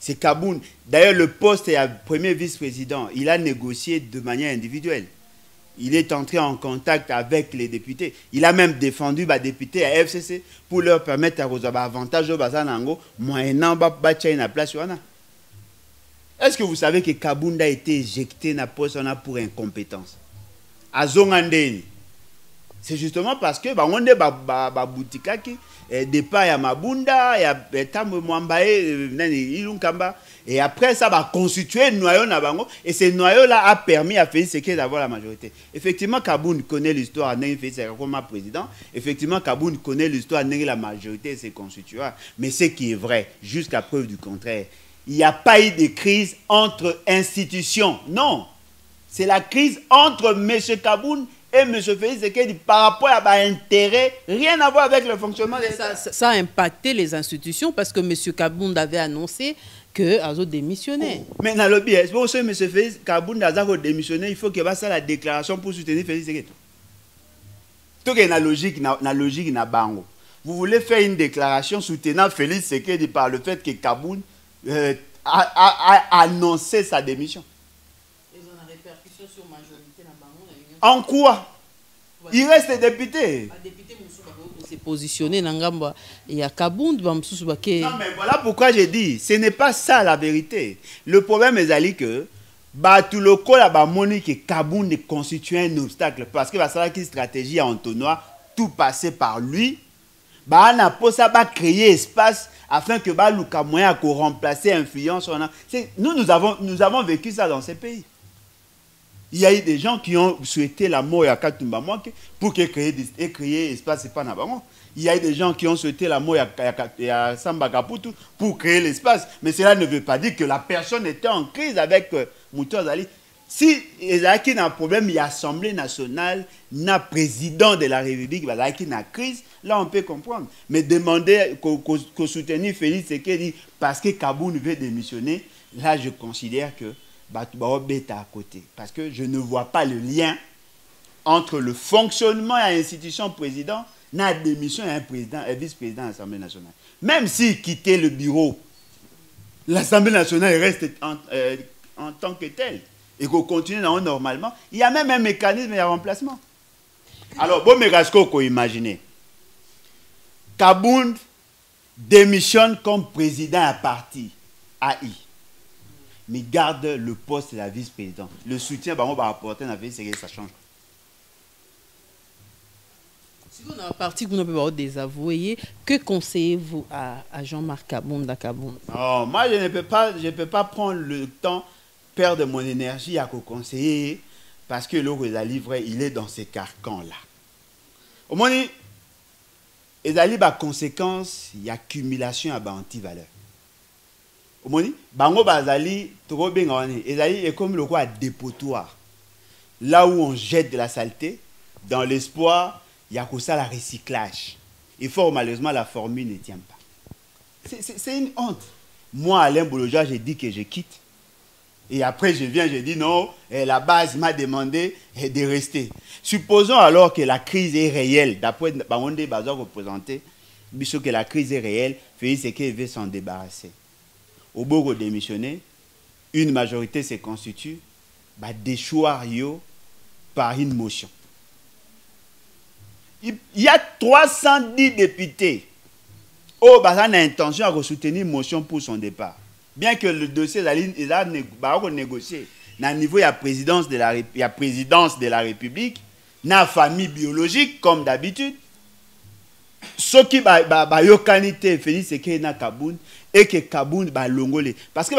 C'est Kabound. D'ailleurs le poste est premier vice-président, il a négocié de manière individuelle. Il est entré en contact avec les députés. Il a même défendu les députés à FCC pour leur permettre d'avoir avantage au Bazanango, moyennant la place. Est-ce que vous savez que Kabound a été éjecté dans poste pour incompétence? À Zongandeni. C'est justement parce que on est boutique qui départ ya Mabunda, ya Tambo Mwambaye, Ilunkamba. Et après, ça va constituer un noyau Nabango. Et ce noyau-là a permis à Félix Seke d'avoir la majorité. Effectivement, Kabound connaît l'histoire de Félix Seke comme président. Effectivement, Kabound connaît l'histoire de la majorité s'est constituée. Mais ce qui est vrai, jusqu'à preuve du contraire, il n'y a pas eu de crise entre institutions. Non. C'est la crise entre M. Kabound et M. Félix Seke par rapport à l'intérêt, rien à voir avec le fonctionnement de l'État. Ça a impacté les institutions parce que M. Kabound avait annoncé que Azo démissionné. Mais dans le biais, pour ce M. Félix Kabound a démissionné, il faut qu'il fasse la déclaration pour soutenir Félix Seke. Tout est la logique na bango. Vous voulez faire une déclaration soutenant Félix Seke par le fait que Kabound a annoncé sa démission. Ils ont une répercussion sur la majorité na bango. En quoi? Il reste député. C'est positionné dans Ngamba et à Kabound. Non, mais voilà pourquoi j'ai dit, ce n'est pas ça la vérité. Le problème est que tout le coup là-bas, Monique Kabound constitue un obstacle parce que ça une stratégie à entonnoir, tout passer par lui. On a pour ça créer espace afin que Luka moyen pour remplacer influence. Nous avons vécu ça dans ces pays. Il y a eu des gens qui ont souhaité la mort à Katumba pour créer espace et pas nabango. Il y a eu des gens qui ont souhaité la mort à Samba Kaputu pour créer l'espace. Mais cela ne veut pas dire que la personne était en crise avec Moutou Azali. Si il y a un problème, il y a l'Assemblée nationale, il y a le président de la République, il y a une crise, là on peut comprendre. Mais demander qu'on soutenir Félix Seke parce que Kabound veut démissionner, là je considère que à côté. Parce que je ne vois pas le lien entre le fonctionnement et l'institution président, la démission et un président et vice-président de l'Assemblée nationale. Même s'il quittait le bureau, l'Assemblée nationale reste en tant que telle et qu'on continue normalement. Il y a même un mécanisme de remplacement. Alors, bon, mais qu'est-ce qu'on peut imaginer? Kabound démissionne comme président à parti AI, mais garde le poste de la vice-présidente. Le soutien, on va apporter dans la vie, ça change. Si vous avez parti, vous n'avez pas désavoué, que conseillez-vous à Jean-Marc Kabound à Kabound? Oh, moi, je ne peux pas prendre le temps, perdre mon énergie à conseiller, parce que le livre, il est dans ces carcans-là. Au moins, il y a des conséquences, il y a accumulation à anti-valeur. Au moins, bango bazali trop bien est comme le roi dépotoir. Là où on jette de la saleté, dans l'espoir, il y a que ça la recyclage. Et fort malheureusement, la formule ne tient pas. C'est une honte. Moi, Alain Bouloja, j'ai dit que je quitte. Et après, je viens, je dis non, la base m'a demandé de rester. Supposons alors que la crise est réelle, d'après Baronde Bazar représenté, puisque que la crise est réelle, Félix Sekei veut s'en débarrasser. Au beau de démissionner, une majorité se constitue, déchoir par une motion. Il y a 310 députés qui ont l'intention de soutenir une motion pour son départ. Bien que le dossier est négocié, à niveau de la présidence de la République, dans la famille biologique, comme d'habitude, ce qui est qualité Félix Sekei na Kabound et que Kabound ba longole. Parce que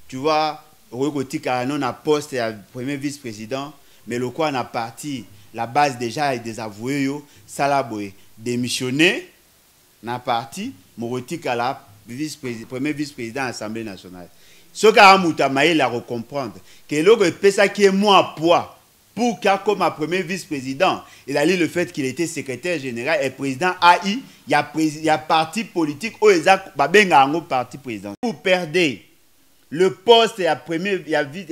tu vois, on a poste à premier vice-président, mais le quoi on a parti, la base déjà est désavouée, Salaboy démissionné, na parti, Morotika la premier vice-président de l'Assemblée nationale. Ce qu'a Moutamaï la recomprendre, que l'autre pesa qui est moins poids pour qu'il comme un premier vice-président, il a dit le fait qu'il était secrétaire général et président AI, il y a parti politique où il y a parti président. Vous perdez le poste, il y a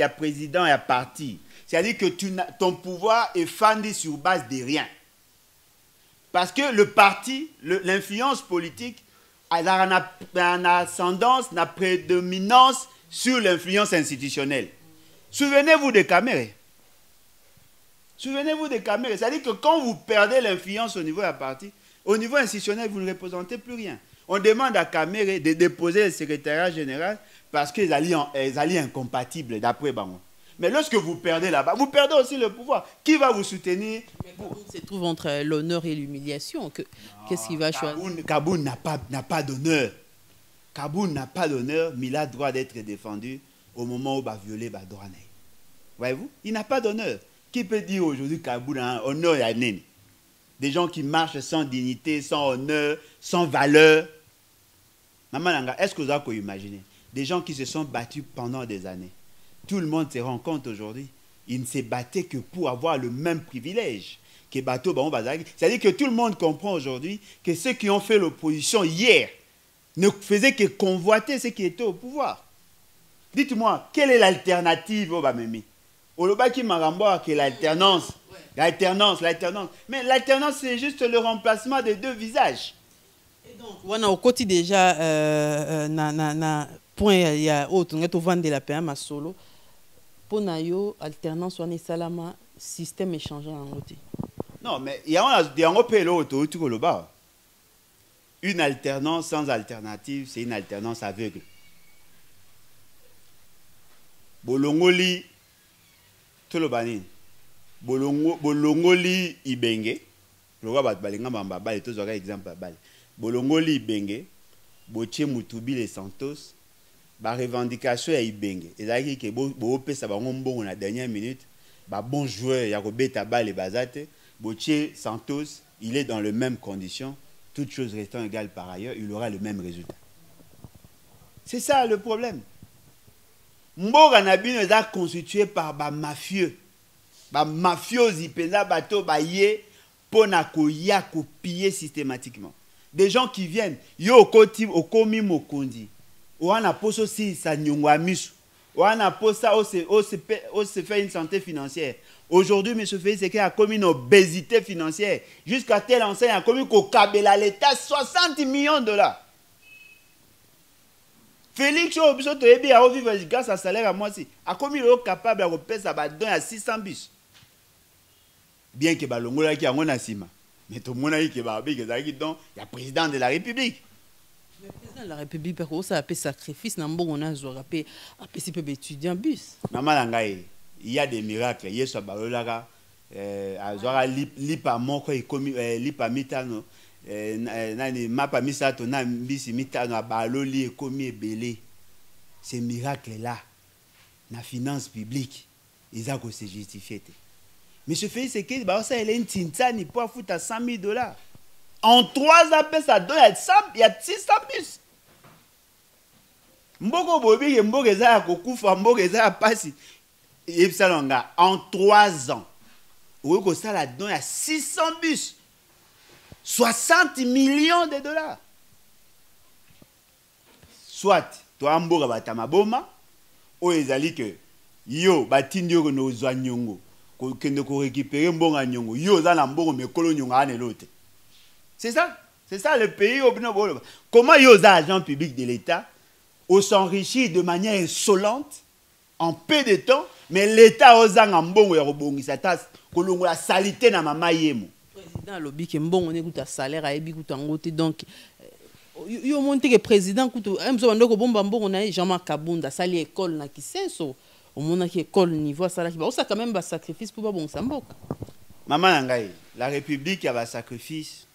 président et a parti. C'est-à-dire que ton pouvoir est fondé sur base de rien. Parce que le parti, l'influence politique, elle a une ascendance, une prédominance sur l'influence institutionnelle. Souvenez-vous des caméras. Souvenez-vous des caméras. C'est-à-dire que quand vous perdez l'influence au niveau de la partie, au niveau institutionnel, vous ne représentez plus rien. On demande à Caméré de déposer le secrétariat général parce qu'ils allaient incompatibles d'après Bango. Mais lorsque vous perdez là-bas, vous perdez aussi le pouvoir. Qui va vous soutenir? On se trouve entre l'honneur et l'humiliation. Qu'est-ce qu'il va choisir? Kabound n'a pas d'honneur. Kabound n'a pas d'honneur, mais il a le droit d'être défendu au moment où il va violer le droit. Voyez-vous? Il n'a pas d'honneur. Qui peut dire aujourd'hui Kabound a un honneur et un nez? Des gens qui marchent sans dignité, sans honneur, sans valeur. Maman, est-ce que vous avez imaginé? Des gens qui se sont battus pendant des années. Tout le monde se rend compte aujourd'hui. Ils ne se battaient que pour avoir le même privilège que Bateau Baron Bazari. C'est-à-dire que tout le monde comprend aujourd'hui que ceux qui ont fait l'opposition hier ne faisaient que convoiter ceux qui étaient au pouvoir. Dites-moi, quelle est l'alternative au Bamemi? Au Lobaki Maramboa, qui est l'alternance. L'alternance. Mais l'alternance, c'est juste le remplacement des deux visages. Et donc, on a au quotidien déjà, point, il y a autre, on est au vent de la PMA solo. Pour nayo alternance on est salama système échangeant en côté. Non mais il y a un peu autour le bas. Une alternance sans alternative, c'est une alternance aveugle. Bolongoli tout le banin. Bolongoli ibenge. Le roi bat balinga mamba bal tous aurait exemple bal. Bolongoli ibenge. Boche Mutubi les Santos. La revendication est ibenge. Et là, il y a la dernière minute. Bon joueur, il y a Robert Tabal et Bazate. Boche Santos, il est dans les mêmes conditions. Toutes choses restant égales par ailleurs, il aura le même résultat. C'est ça le problème. Mbora Nabino est constitué par des mafieux. Des mafiosi, pena bateau, baye, ponakoya, copier systématiquement. Des gens qui viennent, yo okomi mokondi. On a posé ça nyongwa misu. On a posé ça, on se fait une santé financière. Aujourd'hui, M. Félix Sekei a commis une obésité financière. Jusqu'à tel enseigne a commis qu'au Kabela l'État 60 millions de $. Félix Obisoto Ebi a vivre grâce à salaire à moi aussi. A commis le capable de repayer sa badon à 600 bus. Bien que Balongola qui a mon asima. Mais tout le monde a dit que il y a président de la République. Le président de la République, ça a fait sacrifice. On a fait étudiants bus. Maman Langaï. Il y a des miracles. Il y a des miracles. Lipa moko ikomi lipa mitano nani mapa misato na mbisi mitano abaloli ekomi ebele. Ces miracles là na finance publique ils ont se justifié. Monsieur Félix Sekei ba ça il est une tintani pour foutre $100,000. En 3 ans ça donne il y a 600 bus. Mboko bobi mboko eza kokufa mboko eza pasi. En 3 ans, ça la donne à 600 bus, 60 millions de $. Soit, toi, Amboga Batama Boma, ou ezali que yo, Batindio no Zanyongo, que récupérer Mbonga Nyongo, yo, Zalambogo, mais Colonio ane l'autre. C'est ça le pays au Bino. Comment yo, agent public de l'État, ou s'enrichir de manière insolente, en peu de temps, mais l'État osant en bon et rebongi sa tasse, que l'on a salité dans ma maillemo. Président lobby qui est bon, on écoute un salaire à ébi coûte en côté donc yo monté que président coûte même so ndoko bomba on a Jean-Marc Kabunda sali école na kisenso au monde qui école niveau ça là qui ça quand même ba sacrifice pour pas bon samboka. Maman ngai la République a ba sacrifice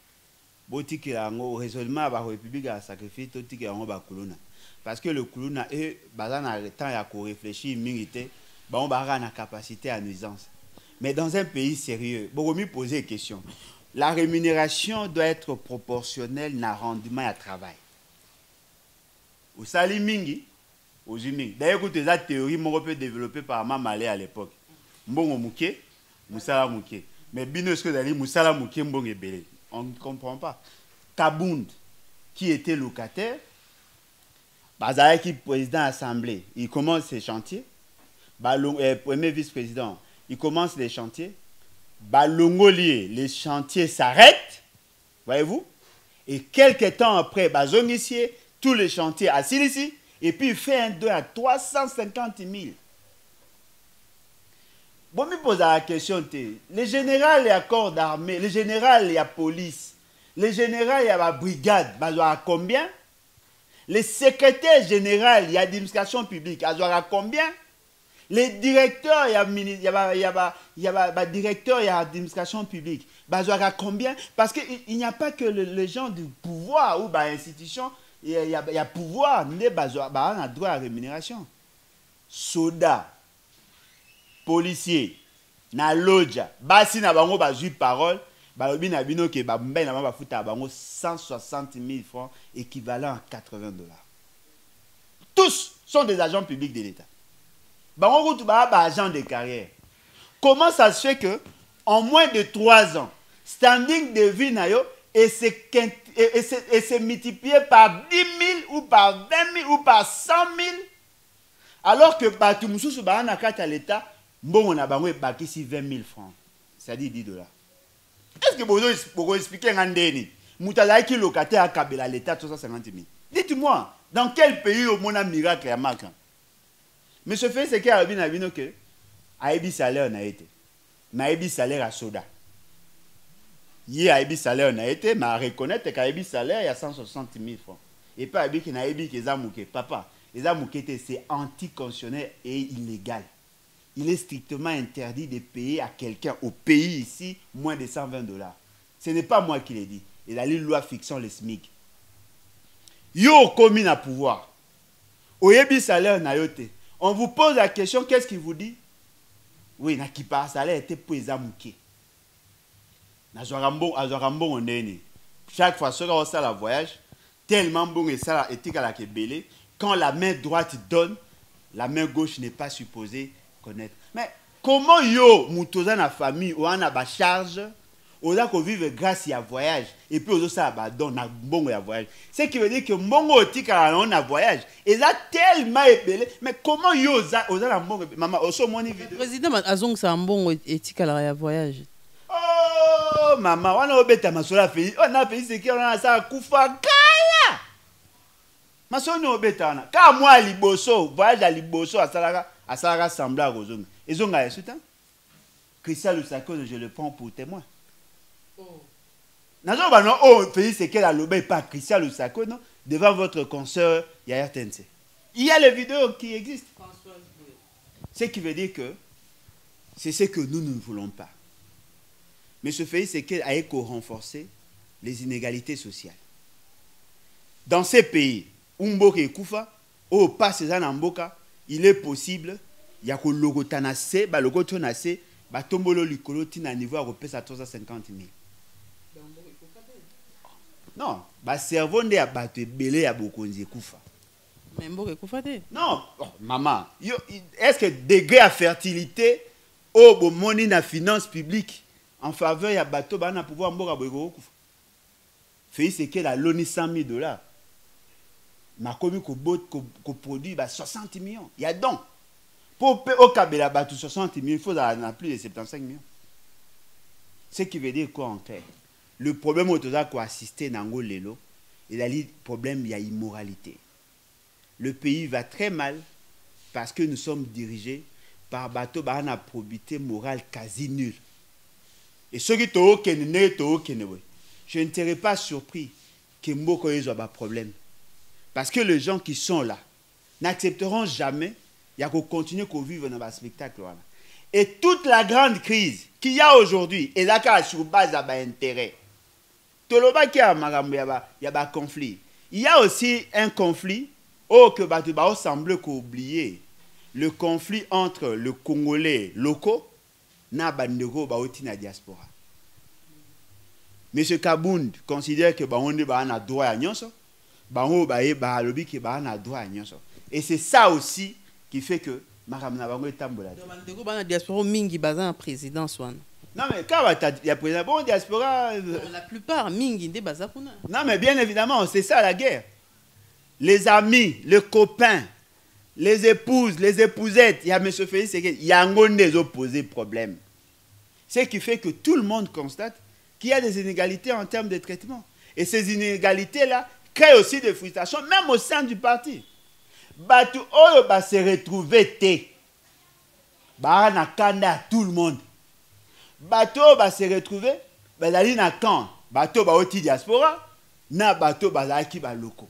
botiki yango raisonnement ba République a sacrifice totiki yango ba kuluna. Parce que le Koulouna est basé dans le temps à réfléchir, militer, on va la capacité à nuisance. Mais dans un pays sérieux, beaucoup mieux poser une question. La rémunération doit être proportionnelle à rendement à travail. Au sali mingi, aux humains. D'ailleurs, écoutez la théorie, on peut développer par Mamalé à l'époque. Mbongo mouké, Moussala mouké. Mais bino ce que vous avez dit, Moussala mouké, mbongo ebele. On ne comprend pas. Kabound, qui était locataire, Bazaraki, président de l'Assemblée, il commence ses chantiers. Premier vice-président, il commence les chantiers. Balongolier, les chantiers s'arrêtent. Voyez-vous? Et quelques temps après, Bazongissier, tous les chantiers assis ici. Et puis il fait un 2 à 350 000. Bon, je me pose la question, les généraux, les corps d'armée, les généraux, il y a police, les généraux, il y a la brigade, à combien? Les secrétaires généraux, il y a l'administration publique, à combien? Les directeurs, il y a directeur, il y a l'administration publique, à combien? Parce qu'il n'y a pas que les gens du pouvoir ou l'institution, il y a pouvoir, on a droit à rémunération. Soda, policier, na lodja, basi na bango bazui parole, balobi na bino ke bambe na ba futa bango 160 000 francs équivalent à $80. Tous sont des agents publics de l'État. Bango kutu ba agent de carrière. Comment ça se fait que en moins de 3 ans, standing de vie na yo et c'est multiplié par 10 000 ou par 20 000 ou par 100 000 alors que batu mususu ba na kata l'État bon, on a ici 20 000 francs. C'est-à-dire $10. Est-ce que vous pouvez expliquer un déni? Moutalaï qui locataire à Kabela l'État 350 000. Dites-moi, dans quel pays au monde a miracle à Macan? Monsieur Félix Sekei a dit que Aïbi salaire n'a été. Mais Aïbi salaire à Soda. Il y a Aïbi salaire n'a été, mais à reconnaître qu'Aïbi salaire il y a 160 000 francs. Et pas Aïbi qui n'a Aïbi qui est amouké. Papa, les amouké c'est anticonstitutionnel et illégal. Il est strictement interdit de payer à quelqu'un au pays ici moins de $120. Ce n'est pas moi qui l'ai dit. Il a une loi fixant le SMIC. Yo commis à pouvoir. Oyebi salaire na yote. On vous pose la question, qu'est-ce qu'il vous dit? Oui, na qui par salaire était pour les amouqués. Na jorambo on est. Chaque fois que on sait la voyage, tellement bon et ça était à la kebele, quand la main droite donne, la main gauche n'est pas supposée connaître. Mais comment yo moutoza na famille ou ana ba charge oza ko vivre grâce à voyage et puis ozo ça ba don na mbongo ya voyage. Ce qui veut dire que mbongo otika na voyage et là tellement ébélé mais comment yo oza na mbongo maman oso moni vidéo président azong sa mbongo etika la voyage. Oh maman wana obeta masola feli on a fait ce qui on a ça kufa kala masoni obeta wana ka moi liboso voyage à liboso asalaka semblant kozonga ezonga esuta Christian Lusaka, je le prends pour témoin. Non, Félix Sekela Aloba pas Christian Lusaka, non, devant votre consoeur Yaya RTNC. Il y a les vidéos qui existent. Ce qui veut dire que c'est ce que nous ne voulons pas. Mais ce Félix Sekela a renforcé les inégalités sociales. Dans ces pays, Umboke et Koufa, au pas Cézanne Mboka, il est possible, il y a que le logotanase, le logotanase, Batombolo likolo tina niveau européen à 350 000. Non, ba cerveau ne a battu belé à Bokonzi Koufa. Mais Mboke Koufa te. Non, oh, maman, est-ce que degré à fertilité au bon moni na finance publique en faveur ya bateau ba na pouvoir Mboka Bogo Koufa. Fait c'est que la loni $100,000. Ma commis ko produit ba 60 millions. Il y a donc pour au Kabela Batou 60 000, il faut en plus de 75 millions. Ce qui veut dire quoi en clair? Le problème où tu as assisté dans Lelo, il a dit problème, il y a immoralité. Le pays va très mal parce que nous sommes dirigés par bateau bah une probité morale quasi nulle. Et ceux qui je ne serais pas surpris que Mboko ait un problème. Parce que les gens qui sont là n'accepteront jamais. Il y a qu'on continue qu'on vive dans un spectacle. Et toute la grande crise qu'il y a aujourd'hui, et là, sur base d'intérêt. Tout le monde qui a un conflit. Il y a aussi un conflit, que Batouba semble oublier. Le conflit entre le Congolais locaux et la diaspora. M. Kabound considère que on a droit à Nyonso. Et c'est ça aussi qui fait que Madame Nabango est tambola. La diaspora mingi bazan président swan. Non mais quand il y a président bon diaspora la plupart mingi ndé bazakuna. Non mais bien évidemment, c'est ça la guerre. Les amis, les copains, les épouses, les épousettes, il y a M. Félix, il y a un des opposés problème. Ce qui fait que tout le monde constate qu'il y a des inégalités en termes de traitement. Et ces inégalités-là créent aussi des frustrations, même au sein du parti. Batu oyo ba se retrouver te ba na kanda tout le monde bato ba se retrouver ba dali na camp bato ba oti diaspora na bato ba la ki ba loko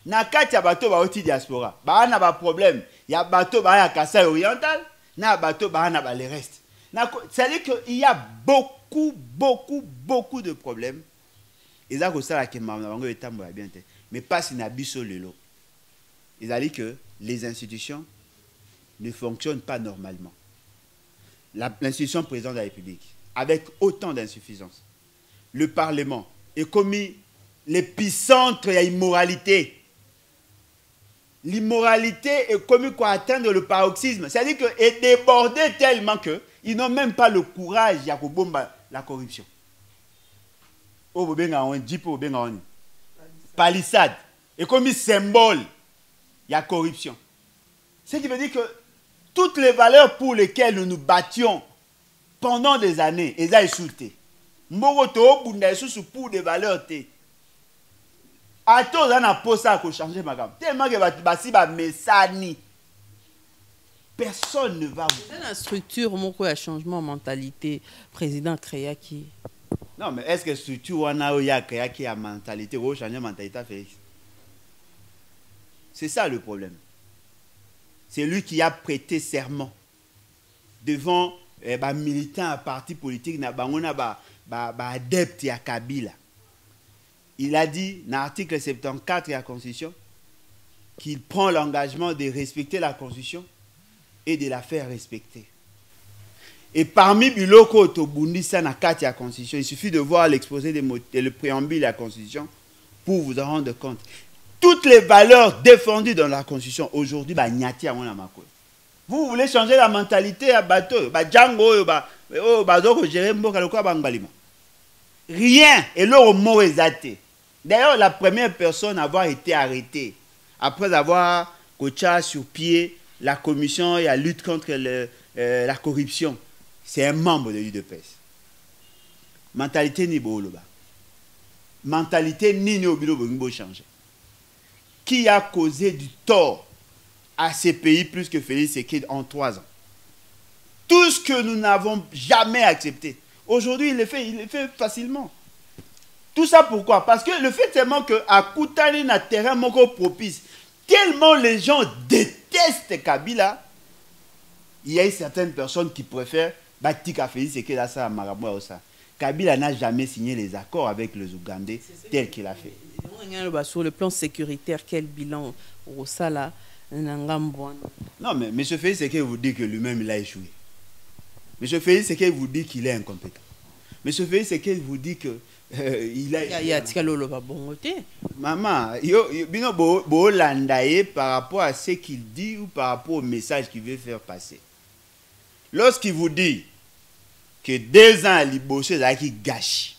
na kati ya bato ba oti diaspora ba na ba problème ya bato ba ya Kasai oriental na bato ba na ba les restes c'est à dire que il y a beaucoup de problèmes et ça que ça la ke mama bango etambo bien te mais pas si na biso lelo. Il a dit que les institutions ne fonctionnent pas normalement. L'institution président de la République, avec autant d'insuffisance, le Parlement est commis l'épicentre de l'immoralité. L'immoralité est commis pour atteindre le paroxysme. C'est-à-dire qu'elle est débordée tellement qu'ils n'ont même pas le courage de la corruption. Palissade est commis symbole. Il y a corruption. Ce qui veut dire que toutes les valeurs pour lesquelles nous nous battions pendant des années, elles ont insulté. Moroto pour des valeurs. À tous, on a posé ça pour changer ma gamme. Tellement que personne ne va. Dans la structure, il y a changement de mentalité. Président créa qui. Non, mais est-ce que la structure, il y a créa qui a mentalité, ou changer de mentalité, Félix? C'est ça le problème. C'est lui qui a prêté serment devant les militants à parti politique, adepte à Kabila. Il a dit dans l'article 74 de la Constitution qu'il prend l'engagement de respecter la Constitution et de la faire respecter. Et parmi Biloko Tobundisa na kati la Constitution, il suffit de voir l'exposé le préambule de la Constitution pour vous en rendre compte. Toutes les valeurs défendues dans la Constitution aujourd'hui, vous voulez changer la mentalité à bateau, Django, gérer Mboka. Rien. Et leur mot est. D'ailleurs, la première personne à avoir été arrêtée, après avoir coaché sur pied la commission et la lutte contre la corruption, c'est un membre de l'UDPS. Mentalité ni boloba. Mentalité ni no changer. Qui a causé du tort à ces pays plus que Félix Tshisekedi en 3 ans? Tout ce que nous n'avons jamais accepté. Aujourd'hui, il le fait facilement. Tout ça pourquoi? Parce que le fait tellement qu'à Koutani, na terrain moko propice, tellement les gens détestent Kabila, il y a certaines personnes qui préfèrent Batika Félix Tshisekedi à ça, à Marabou ça. Kabila n'a jamais signé les accords avec les Ougandais tel qu'il a fait. Sur le plan sécuritaire, quel bilan au Sala? Non, mais M. Félix Tshisekedi vous dit que lui-même il a échoué. M. Félix Tshisekedi vous dit qu'il est incompétent. M. Félix Tshisekedi vous dit que il a... Maman, bino bo landaye par rapport à ce qu'il dit ou par rapport au message qu'il veut faire passer. Lorsqu'il vous dit que 2 ans à Liboché, il gâche.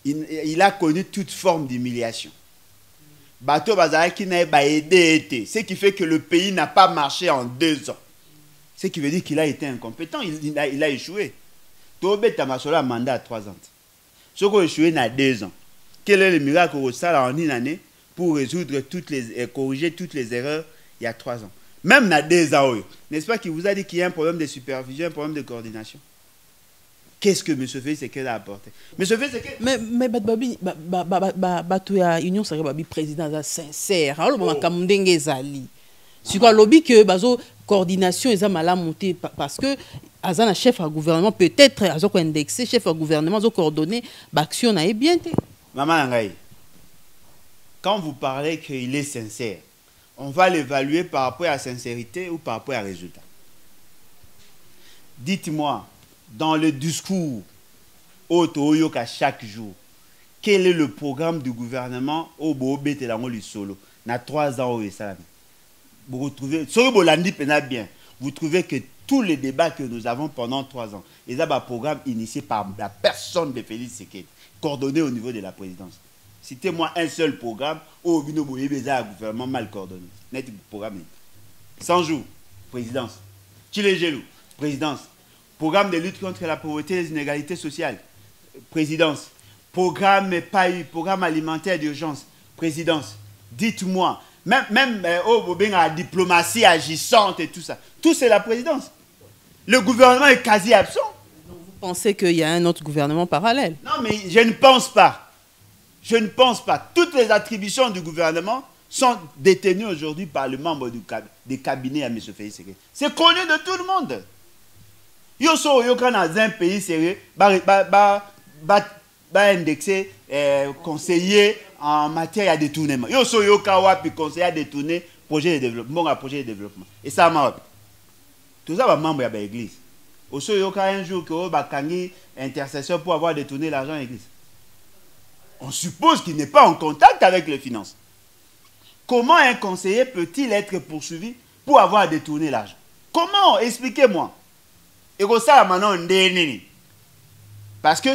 Il a connu toute forme d'humiliation. Bateau Bazaraki n'a pas aidé. Ce qui fait que le pays n'a pas marché en 2 ans. Ce qui veut dire qu'il a été incompétent. Il a échoué. Tobé Tamasola a mandat à 3 ans. Ce qui a échoué dans 2 ans. Quel est le miracle au Sala en une année pour résoudre corriger toutes les erreurs il y a 3 ans? Même dans 2 ans, n'est-ce pas qu'il vous a dit qu'il y a un problème de supervision, un problème de coordination? Qu'est-ce que M. Félix Tshisekedi a apporté? M. Félix Tshisekedi... Mais Babi, Union Sacrée président sincère. Alors, Kamundenge Zali. C'est quoi lobby que bazo coordination est mal montée parce que Azana chef à gouvernement peut-être azo indexé chef à gouvernement azo coordonné l'action est bien. Maman Ngai, quand vous parlez qu'il est sincère, on va l'évaluer par rapport à la sincérité ou par rapport à résultat. Dites-moi, dans le discours Otoyoka chaque jour, quel est le programme du gouvernement au Bobe Telango solo? Na 3 ans au Salami. Vous retrouvez, vous trouvez que tous les débats que nous avons pendant 3 ans, ils ont un programme initié par la personne de Félix Tshisekedi, coordonné au niveau de la présidence. Citez-moi un seul programme où Obino Boyebe a un gouvernement mal coordonné. Net programme. 100 jours, présidence. Chilegelou, présidence. Programme de lutte contre la pauvreté et les inégalités sociales, présidence. Programme PAU, programme alimentaire d'urgence, présidence. Dites-moi, même la diplomatie agissante et tout ça, tout c'est la présidence. Le gouvernement est quasi absent. Donc vous pensez qu'il y a un autre gouvernement parallèle? Non, mais je ne pense pas. Je ne pense pas. Toutes les attributions du gouvernement sont détenues aujourd'hui par le membre des cabinets à M. Félix Tshisekedi. C'est connu de tout le monde. Yo so yo dans un pays sérieux, indexé conseiller en matière de détournement. Yo so yo kawapi conseiller à détourner projet de développement, bon projet de développement. Et ça m'a tout ça va membre de l'église. Au so yo un jour que ba kangi intercesseur pour avoir détourné l'argent de l'église. On suppose qu'il n'est pas en contact avec les finances. Comment un conseiller peut-il être poursuivi pour avoir détourné l'argent? Comment? Expliquez-moi. Et ça maintenant parce que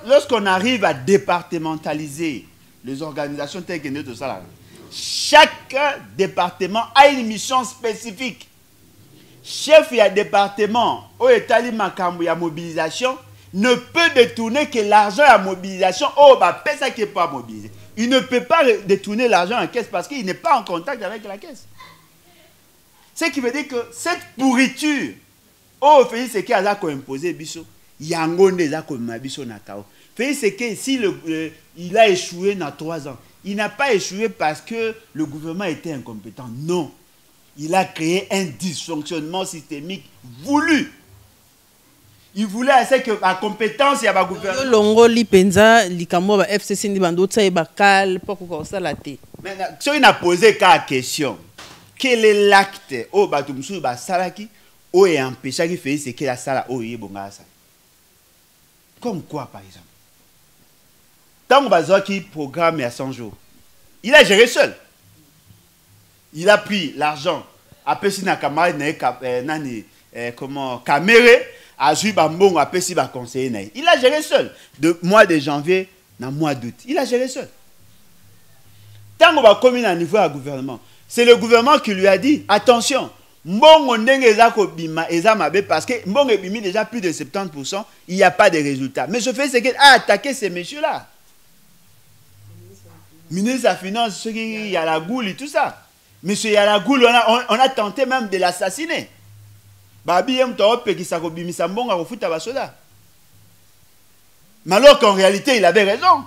lorsqu'on arrive à départementaliser les organisations telles que nous, chaque département a une mission spécifique. Chef et département au état de mobilisation ne peut détourner que l'argent à mobilisation au ça qui n'est pas mobilisé. Il ne peut pas détourner l'argent en caisse parce qu'il n'est pas en contact avec la caisse. Ce qui veut dire que cette pourriture, Félix Tshisekedi a imposé Bisso, Yangonde a imposé Bisso Nakao. Félix Tshisekedi, si il a échoué dans 3 ans, il n'a pas échoué parce que le gouvernement était incompétent. Non. Il a créé un dysfonctionnement systémique voulu. Il voulait assez que la compétence y a pas gouvernement. Longo li penza li kamo ba FCC ndi bando tsa ba kal pour ça la té. Mais si on a posé la question, quel est l'acte au batumsu ba salaki o est empêché qui fait c'est que la sala o yé bonga ça. Comme quoi par exemple. Tant bazo qui programme à 100 jours. Il a géré seul. Il a pris l'argent à Pessina Kamara nani comment Caméré azui bambongo apesi ba conseiller na. Il a géré seul de mois de janvier na mois d'août. Il a géré seul. Tant qu'on va communiquer à niveau du gouvernement, c'est le gouvernement qui lui a dit attention, mbongo ndenge ezako bima ezamabe parce que mbongo ebimi déjà plus de 70%, il n'y a pas de résultats. Mais je fais ce qu'il a attaqué ces messieurs-là. Ministre de la Finance, ceux qui y a la goule et tout ça. Monsieur Yalagoul, on a tenté même de l'assassiner. Mais alors qu'en réalité, il avait raison.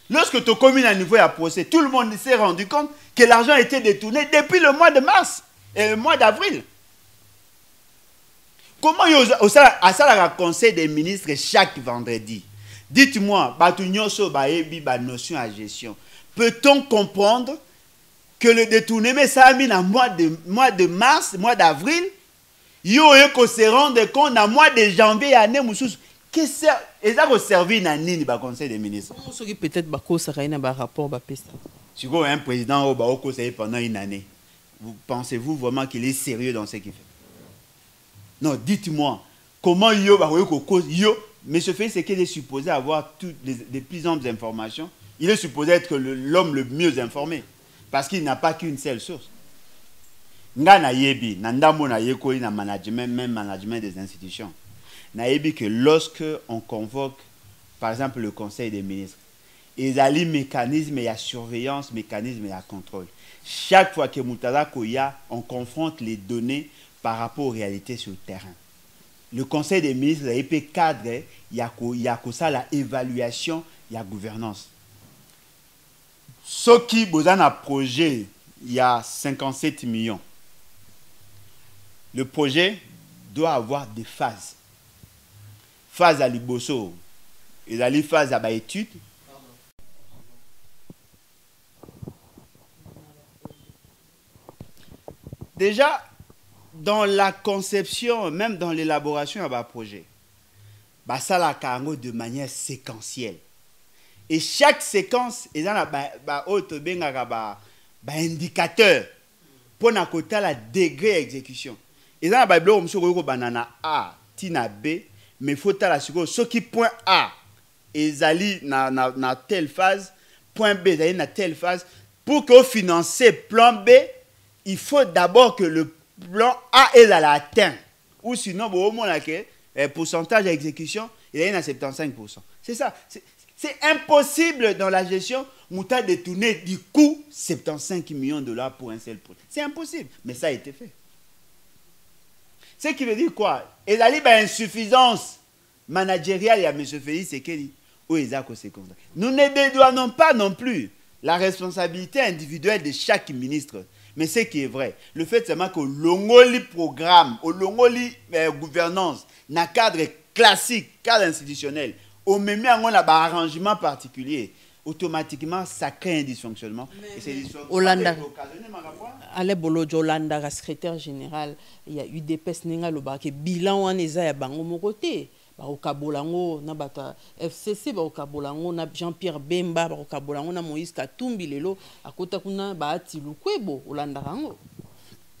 Lorsque tu communes à niveau à procès, tout le monde s'est rendu compte que l'argent était détourné depuis le mois de mars et le mois d'avril. Comment à ça le conseil des ministres chaque vendredi? Dites-moi, notion à gestion. Peut-on comprendre que le détournement ça a mis dans le mois de mars, mois d'avril, yo ko se rendre compte dans le mois de janvier année mususu que ça a servi dans nini ba conseil des ministres. Peut-être bako ça a un rapport ba pesa. Si vous un président au ba conseiller pendant une année, vous pensez-vous vraiment qu'il est sérieux dans ce qu'il fait? Non, dites-moi comment yo ba ko yo monsieur Félix c'est qu'il est supposé avoir toutes les plus amples informations. Il est supposé être l'homme le mieux informé. Parce qu'il n'a pas qu'une seule source. Nga na yebi, nandamo na yeko na management, même management des institutions. Na yebi que lorsque on convoque, par exemple, le Conseil des ministres, il y a des mécanismes, il y a surveillance, mécanisme, il y a contrôle. Chaque fois que Moutala Koya, on confronte les données par rapport aux réalités sur le terrain. Le Conseil des ministres, il y a cadre, il y a ça la évaluation, il y a gouvernance. Ce qui vous a un projet, il y a 57 millions. Le projet doit avoir des phases. Phase à l'iboso, et la phase à l'étude. Déjà, dans la conception, même dans l'élaboration de projet, ça la cargo de manière séquentielle. Et chaque séquence est dans un indicateur pour la degré d'exécution. Et dans la Bible, on banana A, tina B, mais il faut ce qui point A est dans telle phase, point B est dans telle phase. Pour que vous financez plan B, il faut d'abord que le plan A est à l'atteint. Ou sinon, le pourcentage d'exécution est à 75%. C'est ça. C'est impossible dans la gestion, Mouta de tourner du coup 75 millions de dollars pour un seul projet. C'est impossible, mais ça a été fait. Ce qui veut dire quoi? Il y a une insuffisance managériale, il y a M. Félix Sekeli, où il y a conséquences. Nous ne dédouanons pas non plus la responsabilité individuelle de chaque ministre. Mais ce qui est vrai, le fait seulement que l'ongoli programme, l'ongoli gouvernance, dans le cadre classique, cadre institutionnel, au même on a un arrangement particulier, automatiquement ça crée un dysfonctionnement. Et c'est Hollanda, Ale Bolojo Hollanda, secrétaire général, il y a eu des pes nenga lo ba ke bilan wana eza ya bango mokote. Ba okabolango na bata FCC ba okabolango na Jean-Pierre Bemba ba okabolango na Moïse Katumbi lelo akota kuna ba ati lukwebo Hollanda rango.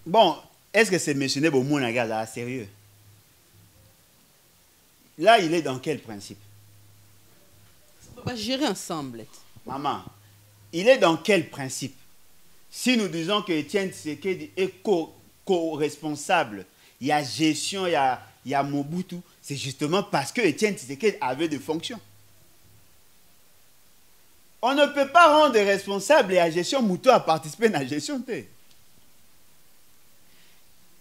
Bon, est-ce que c'est mentionné bon mon gars sérieux? Là, il est dans quel principe? On va gérer ensemble. Maman, il est dans quel principe? Si nous disons que Etienne Tshisekedi est co-responsable, il y a gestion, il y a Mobutu, c'est justement parce que Etienne Tshisekedi avait des fonctions. On ne peut pas rendre responsable la gestion, Mobutu a participé à la gestion.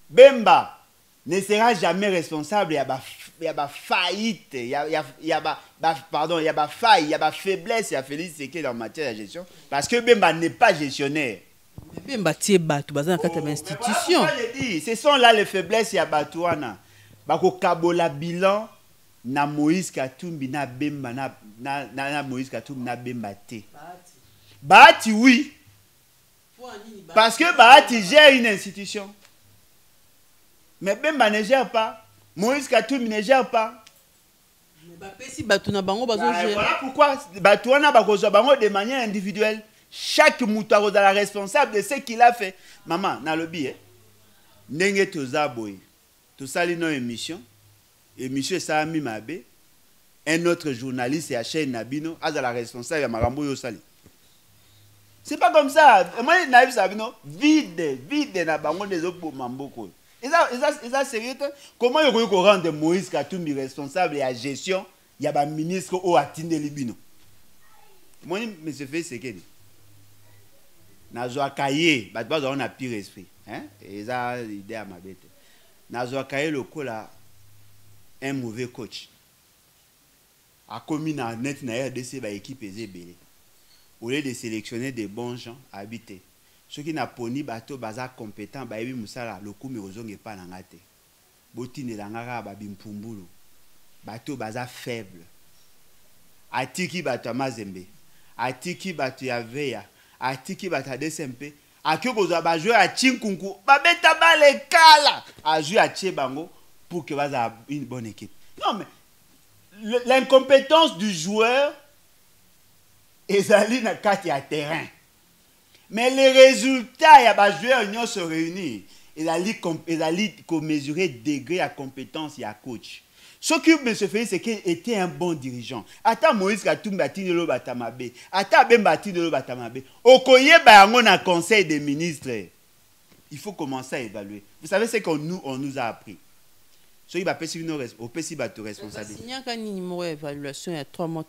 Bemba ne sera jamais responsable, il y a faillite, il y a faille, il y a faiblesse, il y a Félix Tshisekedi en matière de gestion, parce que Bemba n'est pas gestionnaire. Bemba tie batu bazana kata institution. Ce sont là les faiblesses, il y a Batouana. Bako kabola bilan na Moïse Katumbi na Bemba na Moïse Katumbi na Bemba te. Bahati oui. Parce que Bahati gère une institution. Mais Bemba ne gère pas. Moïse Katumbi ne gère pas. Voilà pourquoi Batouana bakozwa bango de manière individuelle. Chaque moutaro est la responsable de ce qu'il a fait. Maman, dans le billet, Nenge Tozaboy, tout ça, nos émissions, émission Sami Mabe, un autre journaliste et à chaîne Nabino, a la responsable à Marambo Yosali. C'est pas comme ça. Moi, Naïf Sabino, vide na bango des autres mamboko. Et ça sérieux. Comment il faut rendre Moïse Katumbi responsable et à gestion, il y a un ministre au Atinde Libino. Moi, je me fais ce qu'il dit. Nazoa Kaye, on a pire esprit. Et ça, l'idée à ma bête. Nazoa Kaye, le coup là, un mauvais coach. A commis dans net na RDC, l'équipe est belé. Au lieu de sélectionner des bons gens habités. Ceux qui n'ont pas ni bateau bazar compétent, bah oui musala le coup mais aux n'est pas n'angate. Botine l'angara babimpumbulu. Bateau bazar faible. Atiki bateau mazembe. Atiki bateau yaveya. Atiki bateau DSMP. Akio bozo ba jouer à Chinkunku. Ba beta ba le kala. A jouer à Tchebango pour que baza une bonne équipe. Non mais l'incompétence du joueur est allée dans le terrain. Mais les résultats, il y a des joueurs qui se réunissent. Ils allaient mesurer degré à compétence et à coach. Ce qui me fait, c'est qu'il était un bon dirigeant. Attends Moïse Katumbi Atine lo batamabe. Attends Ben Batine lo batamabe. Okoye bayango na conseil des ministres. Il faut commencer à évaluer. Vous savez ce qu'on nous a appris. Ce qui va passer une responsabilité. Il y a un numéro d'évaluation, il y a 3 mois.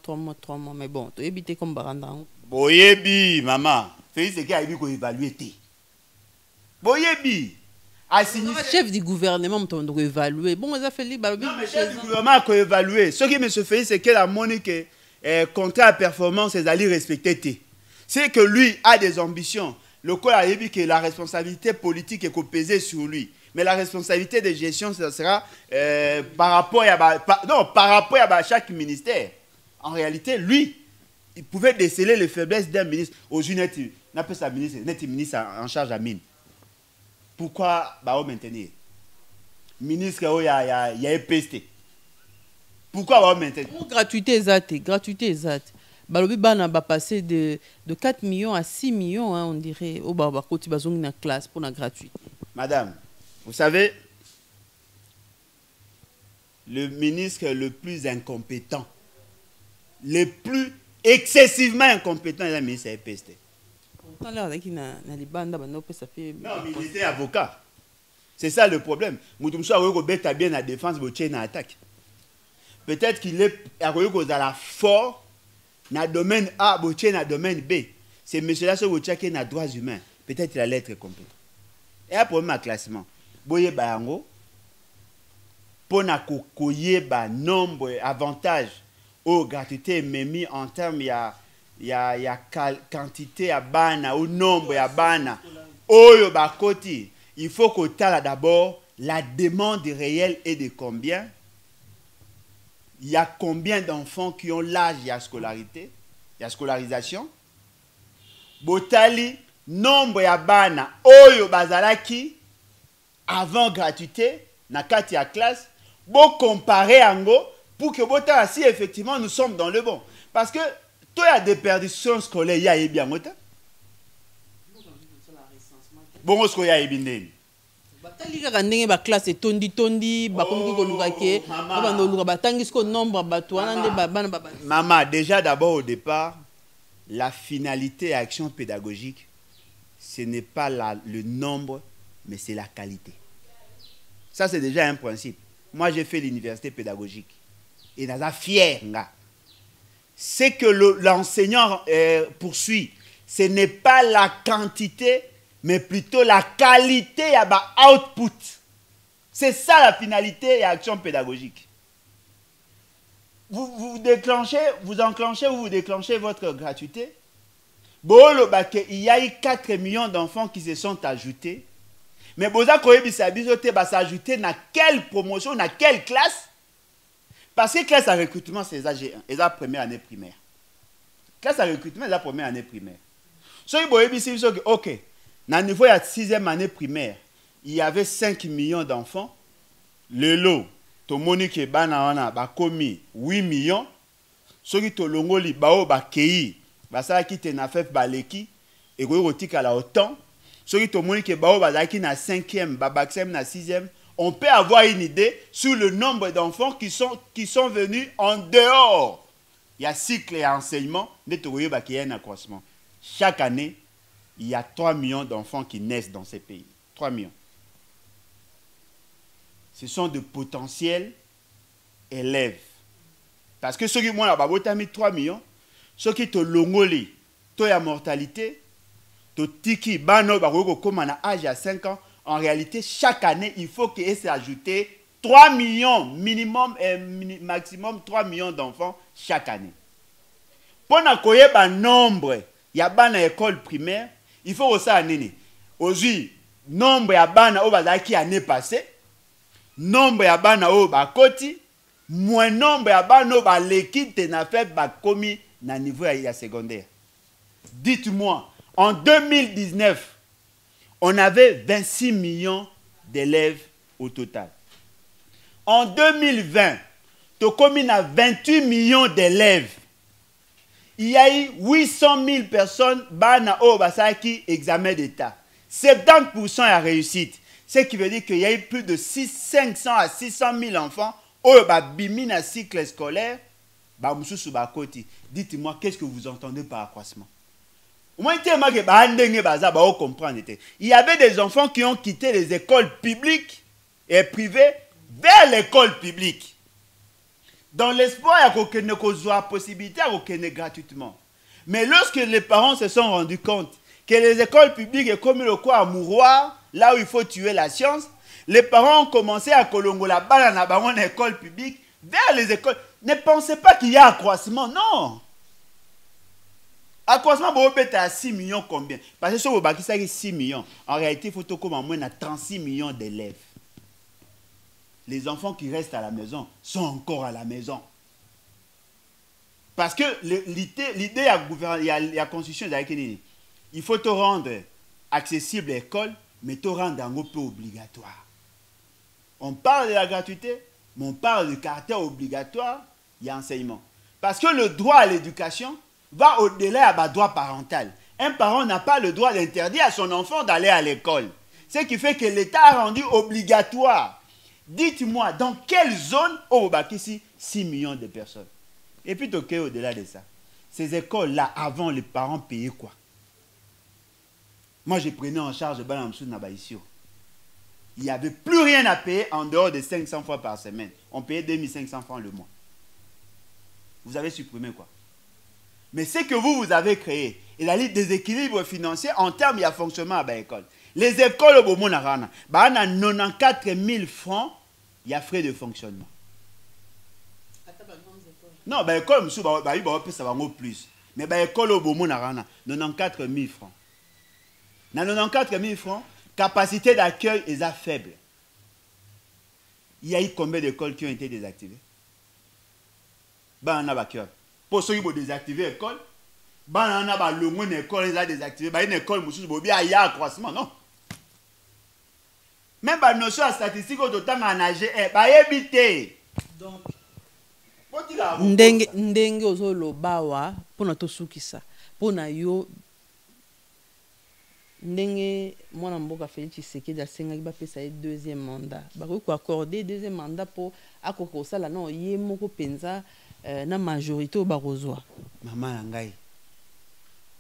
Mais bon, tu évites comme Barandang. Boyebi, maman. Félix c'est qui a évalué. Boyebi. Le chef du gouvernement doit évaluer. Bon, ça fait libre. Non, mais le chef du gouvernement a évalué. Ce qui me fait, c'est que la monnaie que contrat à performance, ils allaient respecter. C'est que lui a des ambitions. Le corps a dit que la responsabilité politique est pesée sur lui. Mais la responsabilité de gestion, ça sera par rapport à chaque ministère. En réalité, lui, il pouvait déceler les faiblesses d'un ministre. Aux Unis, n'a pas sa ministre en charge à mine. Pourquoi bah maintenir? Ministre, il y a EPST. Pourquoi bah maintenir? Gratuité exacte. Balobi bana va passer de 4 millions à 6 millions, hein, on dirait, au Barbacoti bazong na classe pour la gratuité. Madame, vous savez, le ministre le plus incompétent, le plus excessivement incompétent est le ministre de l'EPST. Non, mais il était avocat. C'est ça le problème. Moutoumsou a bien la défense, il attaque. Peut-être qu'il est à la fort dans le domaine A, dans le domaine B. C'est monsieur-là qui est dans les droits humains. Peut-être qu'il allait être compétent. Et un problème à classement. Boye Bayango, pour koye ba nombre avantages aux gratuités mis en termes il y a quantité à bana ou nombre à bana oyo ba koti. Il faut que tu aies d'abord la demande réelle est de combien. Il y a combien d'enfants qui ont l'âge de la scolarité, il y a scolarisation. Botali nombre ya bana oyo bazalaki avant gratuité na kati ya classe, bon comparer ango pour que bota si effectivement nous sommes dans le bon. Parce que toi il y a des perditions scolaires, il y a bien mota. Bon ce qu'il y a bien. Batali ka ndenge ba classe tondi ba komki ko lukake ba no luka batangi sko nombre bato wana nde bana baba. Maman, déjà d'abord au départ, la finalité et action pédagogique, ce n'est pas le nombre, mais c'est la qualité. Ça, c'est déjà un principe. Moi, j'ai fait l'université pédagogique. Et naza fier, nga. C'est que l'enseignant poursuit. Ce n'est pas la quantité, mais plutôt la qualité à ba output. C'est ça la finalité et action pédagogique. Vous déclenchez votre gratuité. Bon, il y a eu 4 millions d'enfants qui se sont ajoutés. Mais Boza Koyebisabizote va s'ajouter dans quelle promotion, dans quelle classe? Parce que classe à recrutement, c'est AG1, et la première année primaire. Classe à recrutement, c'est la première année primaire. So, ok, dans le niveau de la 6e année primaire, il y avait 5 millions d'enfants. Le lot, to Monique Bana ba komi 8 millions. Ce qui to longoli bao ba kei, ba ça qui te na fait baleki, et go rotika la autant. Ceux qui ont dit que na 5e, Babaksem na 6e, on peut avoir une idée sur le nombre d'enfants qui sont venus en dehors. Il y a cycle et enseignement, il y a un accroissement. Chaque année, il y a 3 millions d'enfants qui naissent dans ces pays. 3 millions. Ce sont de potentiels élèves. Parce que ceux qui ont mis 3 millions, ceux qui ont longoli, tu as mortalité, tu tiki, bano, comme à âge à 5 ans, en réalité, chaque année, il faut qu'il s'est ajouté 3 millions, minimum et maximum 3 millions d'enfants chaque année. Pour accueillir un nombre, il y a une école primaire, il faut aussi année. Aujourd'hui, nombre ya bana au bazaki année passée, nombre ya bana au bakoti, moins nombre ya bana au l'équipe n'a fait bakomi na niveau ya secondaire. Dites-moi, en 2019, on avait 26 millions d'élèves au total. En 2020, Tokomi a 28 millions d'élèves. Il y a eu 800 000 personnes bana au basaki examen d'État. 70% a réussite. Ce qui veut dire qu'il y a eu plus de 500 à 600 000 enfants au bimi na cycle scolaire. Dites-moi, qu'est-ce que vous entendez par accroissement? Il y avait des enfants qui ont quitté les écoles publiques et privées vers l'école publique. Dans l'espoir qu'il y ait une possibilité de gratuitement. Mais lorsque les parents se sont rendus compte que les écoles publiques est comme le quoi à mouroir, là où il faut tuer la science, les parents ont commencé à colongo la balle dans l'école publique vers les écoles. Ne pensez pas qu'il y a accroissement, non. Accroissement, vous pouvez à 6 millions combien? Parce que si vous avez 6 millions, en réalité, il faut que vous ayez 36 millions d'élèves. Les enfants qui restent à la maison sont encore à la maison. Parce que l'idée à la constitution, il faut te rendre accessible à l'école, mais te rendre un peu obligatoire. On parle de la gratuité, mais on parle du caractère obligatoire, il y a enseignement. Parce que le droit à l'éducation va au-delà du droit parental. Un parent n'a pas le droit d'interdire à son enfant d'aller à l'école. Ce qui fait que l'État a rendu obligatoire. Dites-moi, dans quelle zone au Bakissi 6 millions de personnes? Et puis, au-delà de ça, ces écoles-là, avant, les parents payaient quoi? Moi, je prenais en charge Balamsou Nabaïsio. Il n'y avait plus rien à payer en dehors de 500 fois par semaine. On payait 2500 francs le mois. Vous avez supprimé quoi? Mais ce que vous avez créé, il a des déséquilibres financiers en termes de fonctionnement à l'école. Les écoles au Bomonarana, il y a 94 000 francs, il y a frais de fonctionnement. Non, l'école, ça va plus. Mais l'école au Bomonarana, 94 000 francs. Dans 94 000 francs, capacité d'accueil est faible. Il y a eu combien d'écoles qui ont été désactivées? Pour ceux qui ont désactivé l'école, il y a une école qui a désactivé. Une école qui a accroissement, non? Même la notion de statistique, autant en âge, éviter. Donc, ndenge ozoloba wa pona tosukisa pona yo ndenge mwana mboka Félix Tshisekedi asengaki bapesa ye deuxième mandat bakoki koaccorder deuxième mandat po akoki kosala non ye moko penza na majorité oyo bakozwa mama na ngai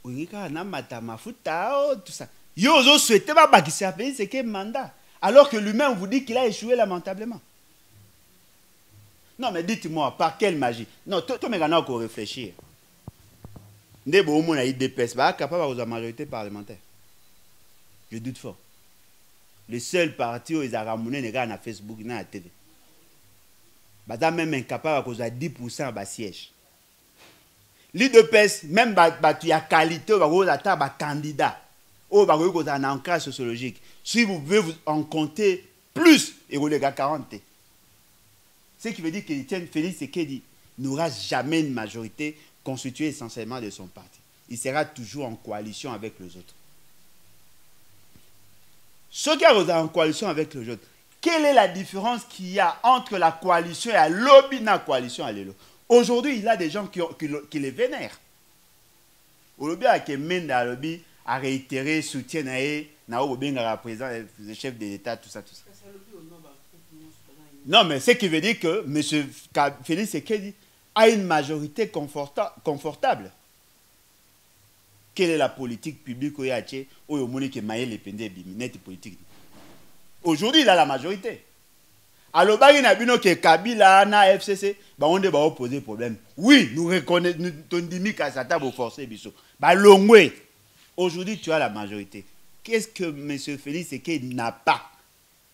olingi kaka na mata mafuta tout ça yo ozosouhaite babakisa Félix Tshisekedi mandat alors que lui-même vous dit qu'il a échoué lamentablement. Non, mais dites-moi, par quelle magie? Non, toi, mais on a réfléchir. Ndé bon mon a IDPS, bah capable de la majorité parlementaire. Je doute fort. Le seul parti où ils ont ramené les gars na Facebook, na la télé. Bah même incapable de 10% de siège. L'IDPS, même tu y a qualité, bah candidat. Oh bah vous avez un ancrage sociologique. Si vous pouvez vous en compter plus, et vous les gars 40. Ce qui veut dire que Félix Tshisekedi n'aura jamais une majorité constituée essentiellement de son parti. Il sera toujours en coalition avec les autres. Ceux qui sont en coalition avec les autres, quelle est la différence qu'il y a entre la coalition et la lobby dans la coalition à l'élo? Aujourd'hui, il y a des gens qui les vénèrent. Aujourd'hui, avec Menda lobby a réitéré soutien à le chef de l'État, tout ça, tout ça. Non, mais ce qui veut dire que M. Félix Tshisekedi a une majorité confortable. Quelle est la politique publique au Yaché où il y a une politique? Aujourd'hui, il a la majorité. Alors, il y a que Kabila, na FCC, on va poser problème. Oui, nous reconnaissons, nous disons que ça t'a forcé. Aujourd'hui, tu as la majorité. Qu'est-ce que M. Félix Tshisekedi n'a pas?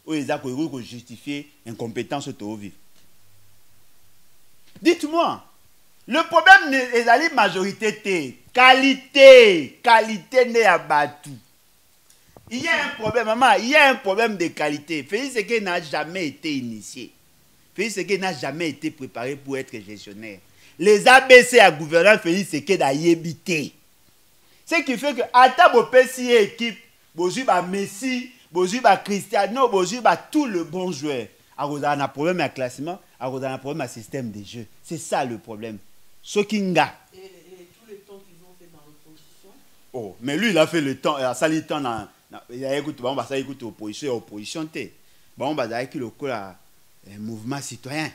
Où il a justifié incompétence au vivre. Dites-moi, le problème est la majorité. Qualité n'est à battu. Il y a un problème, maman, il y a un problème de qualité. Félix Tshisekedi n'a jamais été initié. Félix Tshisekedi n'a jamais été préparé pour être gestionnaire. Les ABC à gouvernement Félix Tshisekedi a évité. Ce qui fait que, à ta si équipe, Bozu ba Messi, Bozu ba Cristiano, Bozu ba tout le bon joueur. On a un problème à classement, on a un problème à système de jeu. C'est ça le problème. Ce qui nga. Et tout le temps qu'ils ont fait dans l'opposition. Oh, mais lui il a fait le temps, ça le temps dans. Il a écouté, bon, ça écoute opposition, bon, bah, avec le mouvement citoyen.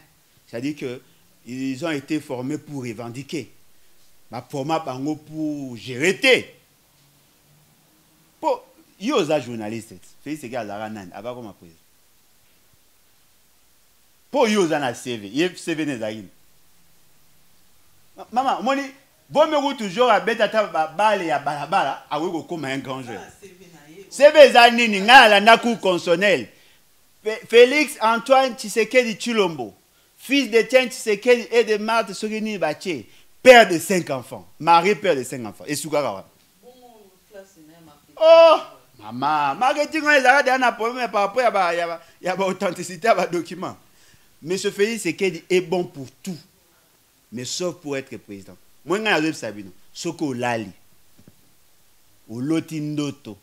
C'est-à-dire qu'ils ont été formés pour revendiquer. Ma format pour gérer. Pour, il y a des journalistes. Félix Tshisekedi a nan, avant comme après. Pour il y a un CV, il y a un CV nezagin. Maman, moi, bon me toujours à bêta balle et à balabala, à oui comme un grand joueur. CV zanini ngala naku consonnel. Félix Antoine Tshisekedi Tshilombo, fils de Tien Tshisekedi et de Marthe Sogini Baché, père de 5 enfants, mari père de 5 enfants. Et Soukarawa. Oh, maman, marketing on est là d'un problème par rapport à y a authenticité à document. Mais ce Félix Tshisekedi est bon pour tout, mais sauf pour être président. Moi je sais Sabino, Soko Lali, ou Lotindoto.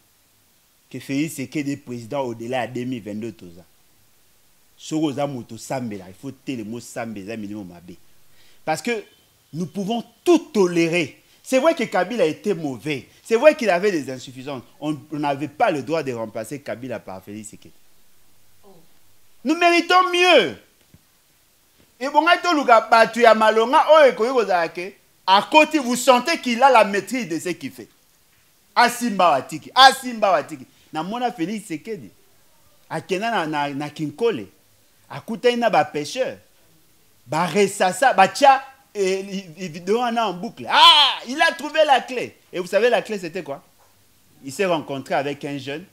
Que Félix Tshisekedi est président au-delà de 2022 toza. Sokoza moto sambela, il faut le mot sambela minimum abe. Parce que nous pouvons tout tolérer. C'est vrai que Kabila était mauvais. C'est vrai qu'il avait des insuffisances. On n'avait pas le droit de remplacer Kabila par Félix Tshisekedi. Nous méritons mieux. Et bon, à côté, vous sentez qu'il a la maîtrise de ce qu'il fait. Asimba Watiki. Na mona Félix Tshisekedi akena na Kinkole akuta ina ba pêcheur ba resasa ba tia vidéo en boucle. Ah, il a trouvé la clé. Et vous savez la clé c'était quoi? Il s'est rencontré avec un jeune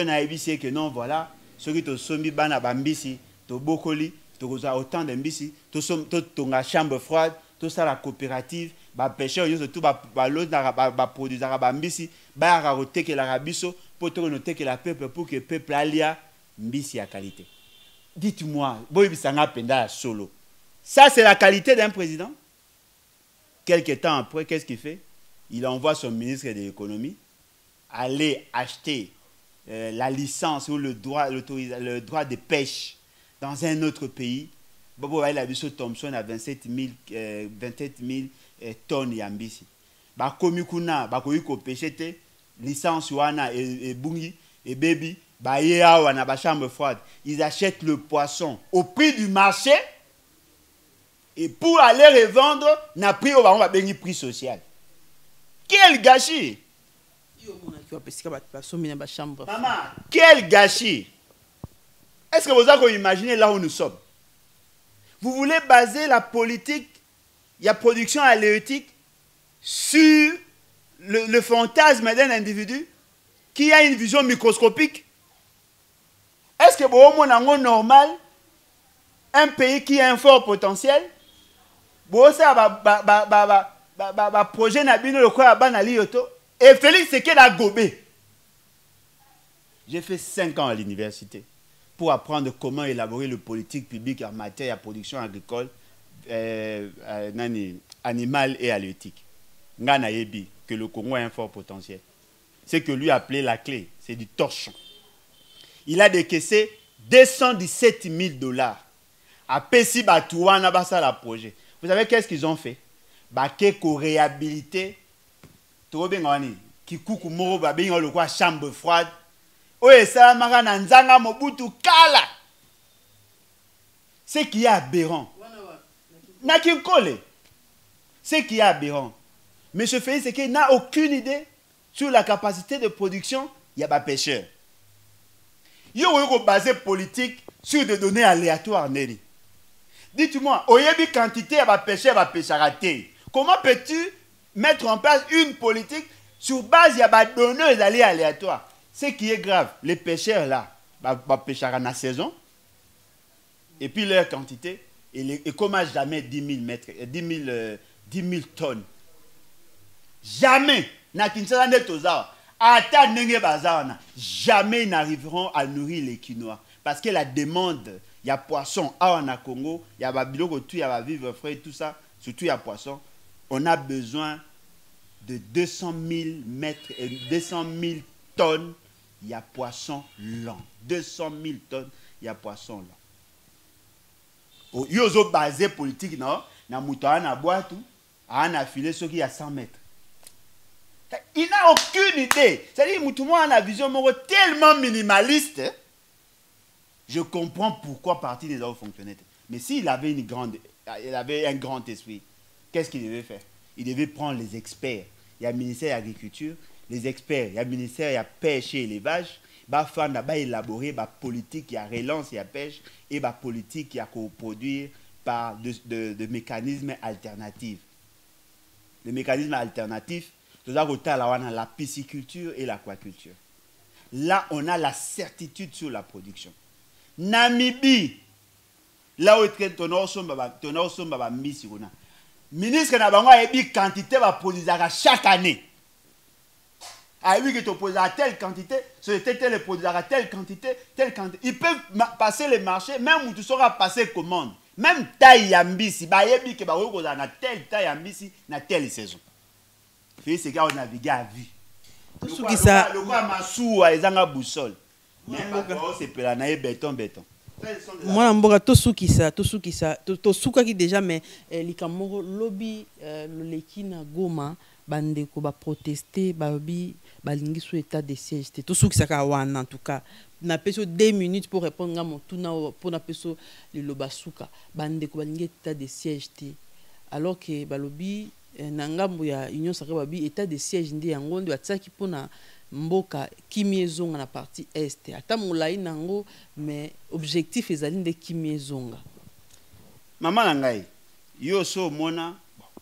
a dit que non voilà, ceux qui to sombi bana bambisi to bokoli to koza autant de mbisi to nga chambre froide, tout ça la coopérative ba pêcheur yo surtout ba l'autre ba produire ba mbisi ba raroter que la rabiso pour noter que la peuple pour que le peuple alia mbisi à qualité. Dites-moi, boyibisanga penda solo. Ça c'est la qualité d'un président. Quelque temps après, qu'est-ce qu'il fait? Il envoie son ministre de l'économie aller acheter la licence ou le droit de pêche dans un autre pays. Bobo il a vu sur Thomson à 27 000 tonnes yambisi. Ba komi kuna ba koyi ko pêcher licence wana et bungi et baby ba yea wana ba chambre froide. Ils achètent le poisson au prix du marché et pour aller revendre n'a prix on va bengi prix social. Quel gâchis! Maman, quel gâchis! Est-ce que vous avez imaginé là où nous sommes? Vous voulez baser la politique, il y a production halieutique sur le fantasme d'un individu qui a une vision microscopique? Est-ce que vous avez normal un pays qui a un fort potentiel? Vous avez un projet et Félix Tshisekedi a gobé. J'ai fait 5 ans à l'université pour apprendre comment élaborer le politique publique en matière de production agricole, animale et halieutique. Ngana yebi que le Congo a un fort potentiel. C'est que lui appelait la clé, c'est du torchon. Il a décaissé 217 000 $. À Pessi Batouana basa la projet. Vous savez qu'est-ce qu'ils ont fait? Bakeko réhabilité. Torobengani kikuku moro babingo le quoi chambre froide. Oye ça mara na nzanga mobutu kala. Ce qui est aberrant. Nakinkole. Ce qui est aberrant. M. Félix Sekei n'a aucune idée sur la capacité de production. Il y a pas pêcheur. Il y a une base politique sur des données aléatoires. Dites-moi, au y a une quantité de pêcheurs raté. Comment peux-tu mettre en place une politique sur base de données aléatoires? Ce qui est grave, les pêcheurs là, pêcheurs en saison, et puis leur quantité, et comment jamais 10 000 tonnes. Jamais, jamais ils n'arriveront à nourrir les Quinois. Parce que la demande, il y a poisson, en Congo, il y a biloko, il y a vivre frais, tout ça, surtout il y a poisson. On a besoin de 200 000 tonnes, il y a poisson lent. 200 000 tonnes, il y a poisson lent. Il y a une base politique, non? Il y a un affilé, ce qui a 100 mètres. Il n'a aucune idée. C'est-à-dire que moi, a une vision tellement minimaliste. Je comprends pourquoi partie des autres fonctionnaires. Mais s'il avait un grand esprit, qu'est-ce qu'il devait faire? Il devait prendre les experts. Il y a le ministère de l'Agriculture, les experts, il y a le ministère de la Pêche et l'Élevage. Il va élaborer la politique qui a relance et la pêche et la politique qui a produire par de mécanismes alternatifs. Les mécanismes alternatifs, c'est la pisciculture et l'aquaculture. Là, on a la certitude sur la production. Namibie, là où ton ministre n'a pas quantité de produits chaque année. Ah oui, que tu poses à telle quantité, c'était tel produit à telle quantité. Ils peuvent passer les marchés, même où tu sauras passer commande. Même taille yambisi, bah yebi que bah on a telle taille yambisi, na telle saison. Fait c'est gars on navigue à vie. Tout ce qui ça. Le quoi masou a ezanga boussole. Mais c'est pela na béton. Moi mboka to suki ça to suka ki déjà mais likamoro lobby loleki na Goma bandeko ba protester babi balingi sous état de siège to suki ça ka wana en tout cas na peso 2 minutes pour répondre à mon tuna pour na peso le lobasuka bandeko balingi état de siège alors que balobi na ngambo ya union sacrée babi état de siège ndi yango ndo atsaki pona mboka kimiyezonga na partie est ata molai nango mais objectif ezali nde kimiyezonga mama na ngai yo so mona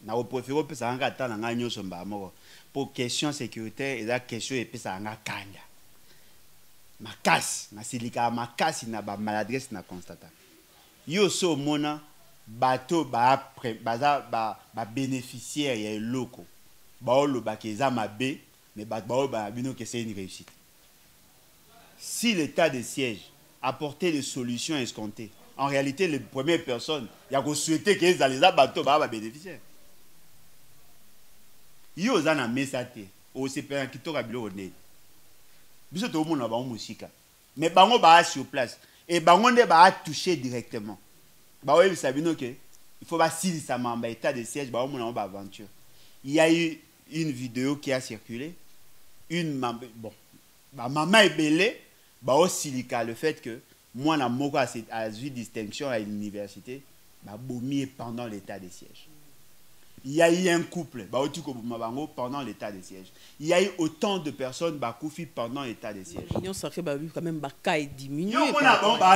na opofero pesa nga ata na ngai nyoso mba moko pour question sécuritaire et la question epesa nga kanya makasi na silika makasi na ba maladresse na constata yo so mona bato ba bénéficiaire ya loko ba olo ba keza mabe mais que c'est une réussite. Si l'état de siège apportait des solutions escomptées, en réalité, les premières personnes, il y a souhaité que les bateaux soient bénéficiaires. Il y a un message au CPN qui t'a bilo né. Biso to mo na ba musika. Mais bango ba sur place et bango ne ba toucher directement. Ba oui sabino que il faut pas si ça m'a état de siège ba mo na ba aventure. Il y a eu une vidéo qui a circulé. Maman est belée, aussi le fait que moi, j'ai eu distinction à l'université, pendant l'état de siège. Il y a eu un couple, pendant l'état de siège. Il y a eu autant de personnes qui pendant l'état de siège. L'union sacrée quand même diminué.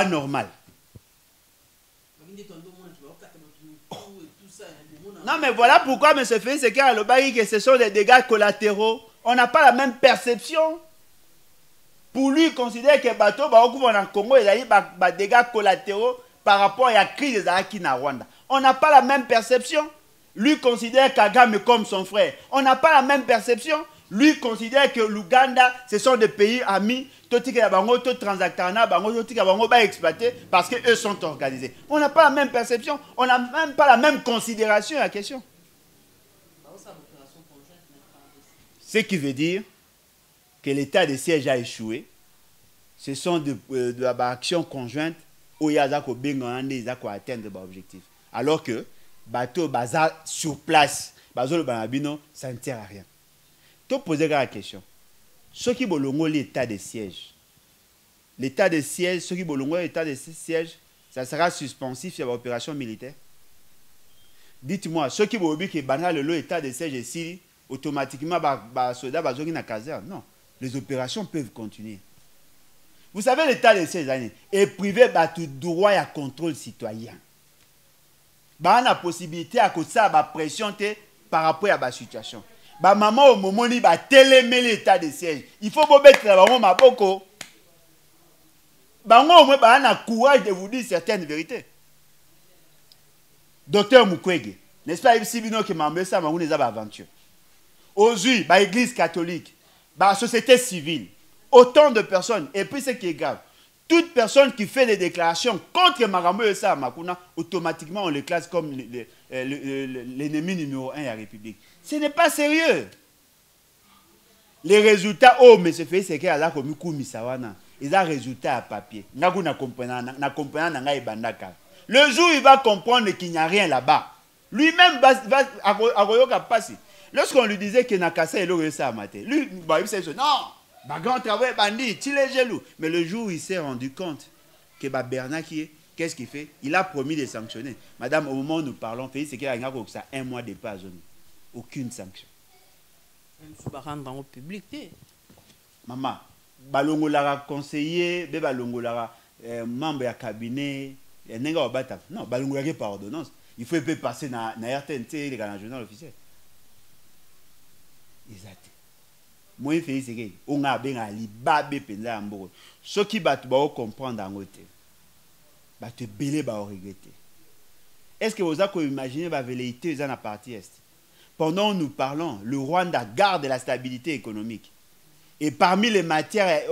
Normal. Non, mais voilà pourquoi M. Félix Sekei que ce sont des dégâts collatéraux. On n'a pas la même perception. Pour lui, il considère que les bateaux en Congo, il y a eu des dégâts collatéraux par rapport à la crise des Araki na Rwanda. On n'a pas la même perception. Lui considère Kagame comme son frère. On n'a pas la même perception. Lui considère que l'Ouganda, ce sont des pays amis. Parce qu'eux sont organisés. On n'a pas la même perception. On n'a même pas la même considération à la question. Ce qui veut dire que l'état de siège a échoué. Ce sont de actions conjointes où il y a des atteindre l'objectif. Alors que bateau baza sur place, ça ne sert à rien. Tu poser la question. Ce qui bolongo l'état de siège. L'état de siège, ce qui bolongo l'état de siège, ça sera suspensif sur l'opération militaire. Dites-moi, ceux qui vont dire que l'état de siège ici, automatiquement, les soldats vont dans la caserne. Non, les opérations peuvent continuer. Vous savez, l'état de siège est privé de droit à contrôle citoyen. Il y a la possibilité à cause de la pression par rapport à la situation. Maman, au moment où il va télémer l'état de siège, il faut mettre la maman à beaucoup. Bango au moins a courage de vous dire certaines vérités. Docteur Mukwege, n'est-ce pas ici bino que mambe ça mangu neza ba aventure. Aujourd'hui, ba église catholique, ba société civile, autant de personnes et puis ce qui est grave, toute personne qui fait des déclarations contre Marambo ça Makuna, automatiquement on les classe comme l'ennemi numéro 1 de la République. Ce n'est pas sérieux. Les résultats oh mais c'est fait c'est que ala comme kumisawana. Ils ont un résultat à papier. Le jour où il va comprendre qu'il n'y a rien là-bas, lui-même va passer. Lorsqu'on lui disait qu'il n'a qu'à ça, il aurait ça à mater. Lui, il s'est dit, non, grand travail, bandit, il est jaloux. Mais le jour où il s'est rendu compte que Bernard, qu'est-ce qu'il fait? Il a promis de sanctionner. Madame, au moment où nous parlons, c'est qu'il y a un mois de pas, aucune sanction. Il faut rendre au public. Maman. Balongolara conseiller, balongolara membre du cabinet, non, balongolara par ordonnance. Il faut passer dans la RTNT, le journal officiel. Exact. Moi, je fais ce que on a bien ali babé penza amboro. Ce qui va te comprendre en côté, va te belé va regretter. Est-ce que vous avez imaginé la velléité dans la partie est? Pendant que nous parlons, le Rwanda garde la stabilité économique. Et parmi les matières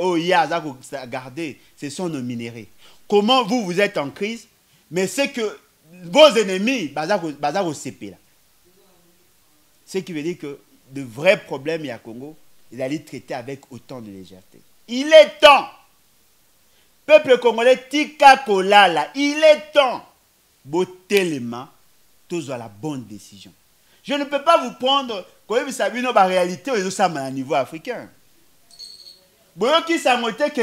à garder, ce sont nos minéraux. Comment vous êtes en crise, mais c'est que vos ennemis, bazar au CP là. Ce qui veut dire que de vrais problèmes il y a Congo, ils allaient traiter avec autant de légèreté. Il est temps. Peuple congolais, tika kolala, il est temps. Botelema, tous à la bonne décision. Je ne peux pas vous prendre, quand vous savez, nos réalités au niveau africain. Boyo qui s'amote que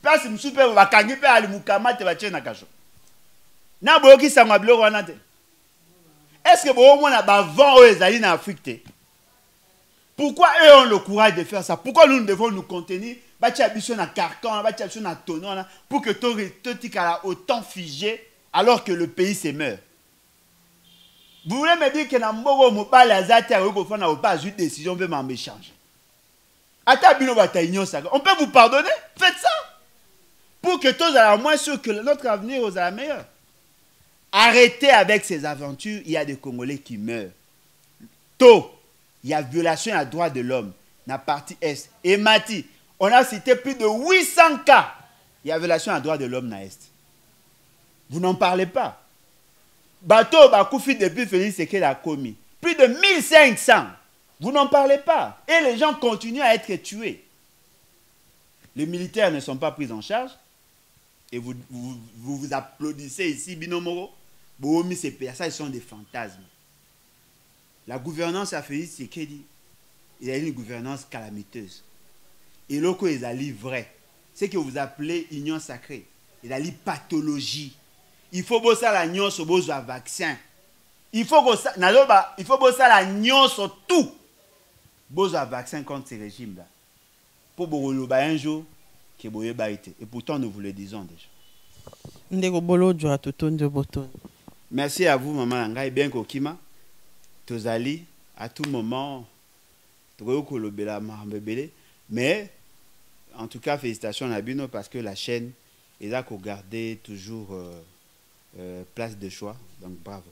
passe super va kangi pe ali mukama te bache na kasho. Na boyo qui s'amablo wana te. Est-ce que boyo mona ba vent ezali na Afrique te? Pourquoi eux ont le courage de faire ça? Pourquoi nous devons nous contenir? Bache biso na carcan, bache biso na tonneau pour que totikala autant figé alors que le pays se meurt. Vous voulez me dire que na mbogo mobala azati a ko fana pas juste décision veut m'échanger. On peut vous pardonner? Faites ça. Pour que tous à la moins sûr que notre avenir est la meilleure. Arrêtez avec ces aventures. Il y a des Congolais qui meurent. Tôt, il y a violation à droit de l'homme. Dans la partie Est. Et Mati, on a cité plus de 800 cas. Il y a violation à droit de l'homme dans l'Est. Vous n'en parlez pas. Bateau, Bakoufi depuis Félix Sekela a commis. Plus de 1500. Vous n'en parlez pas. Et les gens continuent à être tués. Les militaires ne sont pas pris en charge. Et vous applaudissez ici, Binomoro. Ça, ils sont des fantasmes. La gouvernance a fait ce qu'il dit. Il y a une gouvernance calamiteuse. Et l'autre, ils allient vrai. C'est que vous appelez union sacrée. Ils allient pathologie. Il faut bosser la union sur vos vaccins. Il faut bosser la union sur tout. Boza vaccin contre ces régimes-là. Pour Boroloba un jour, et pourtant nous vous le disons déjà. Merci à vous, maman Ngai, bien kokima. Tozali, à tout moment, mais en tout cas, félicitations à Bino parce que la chaîne est là pour garder toujours place de choix. Donc bravo.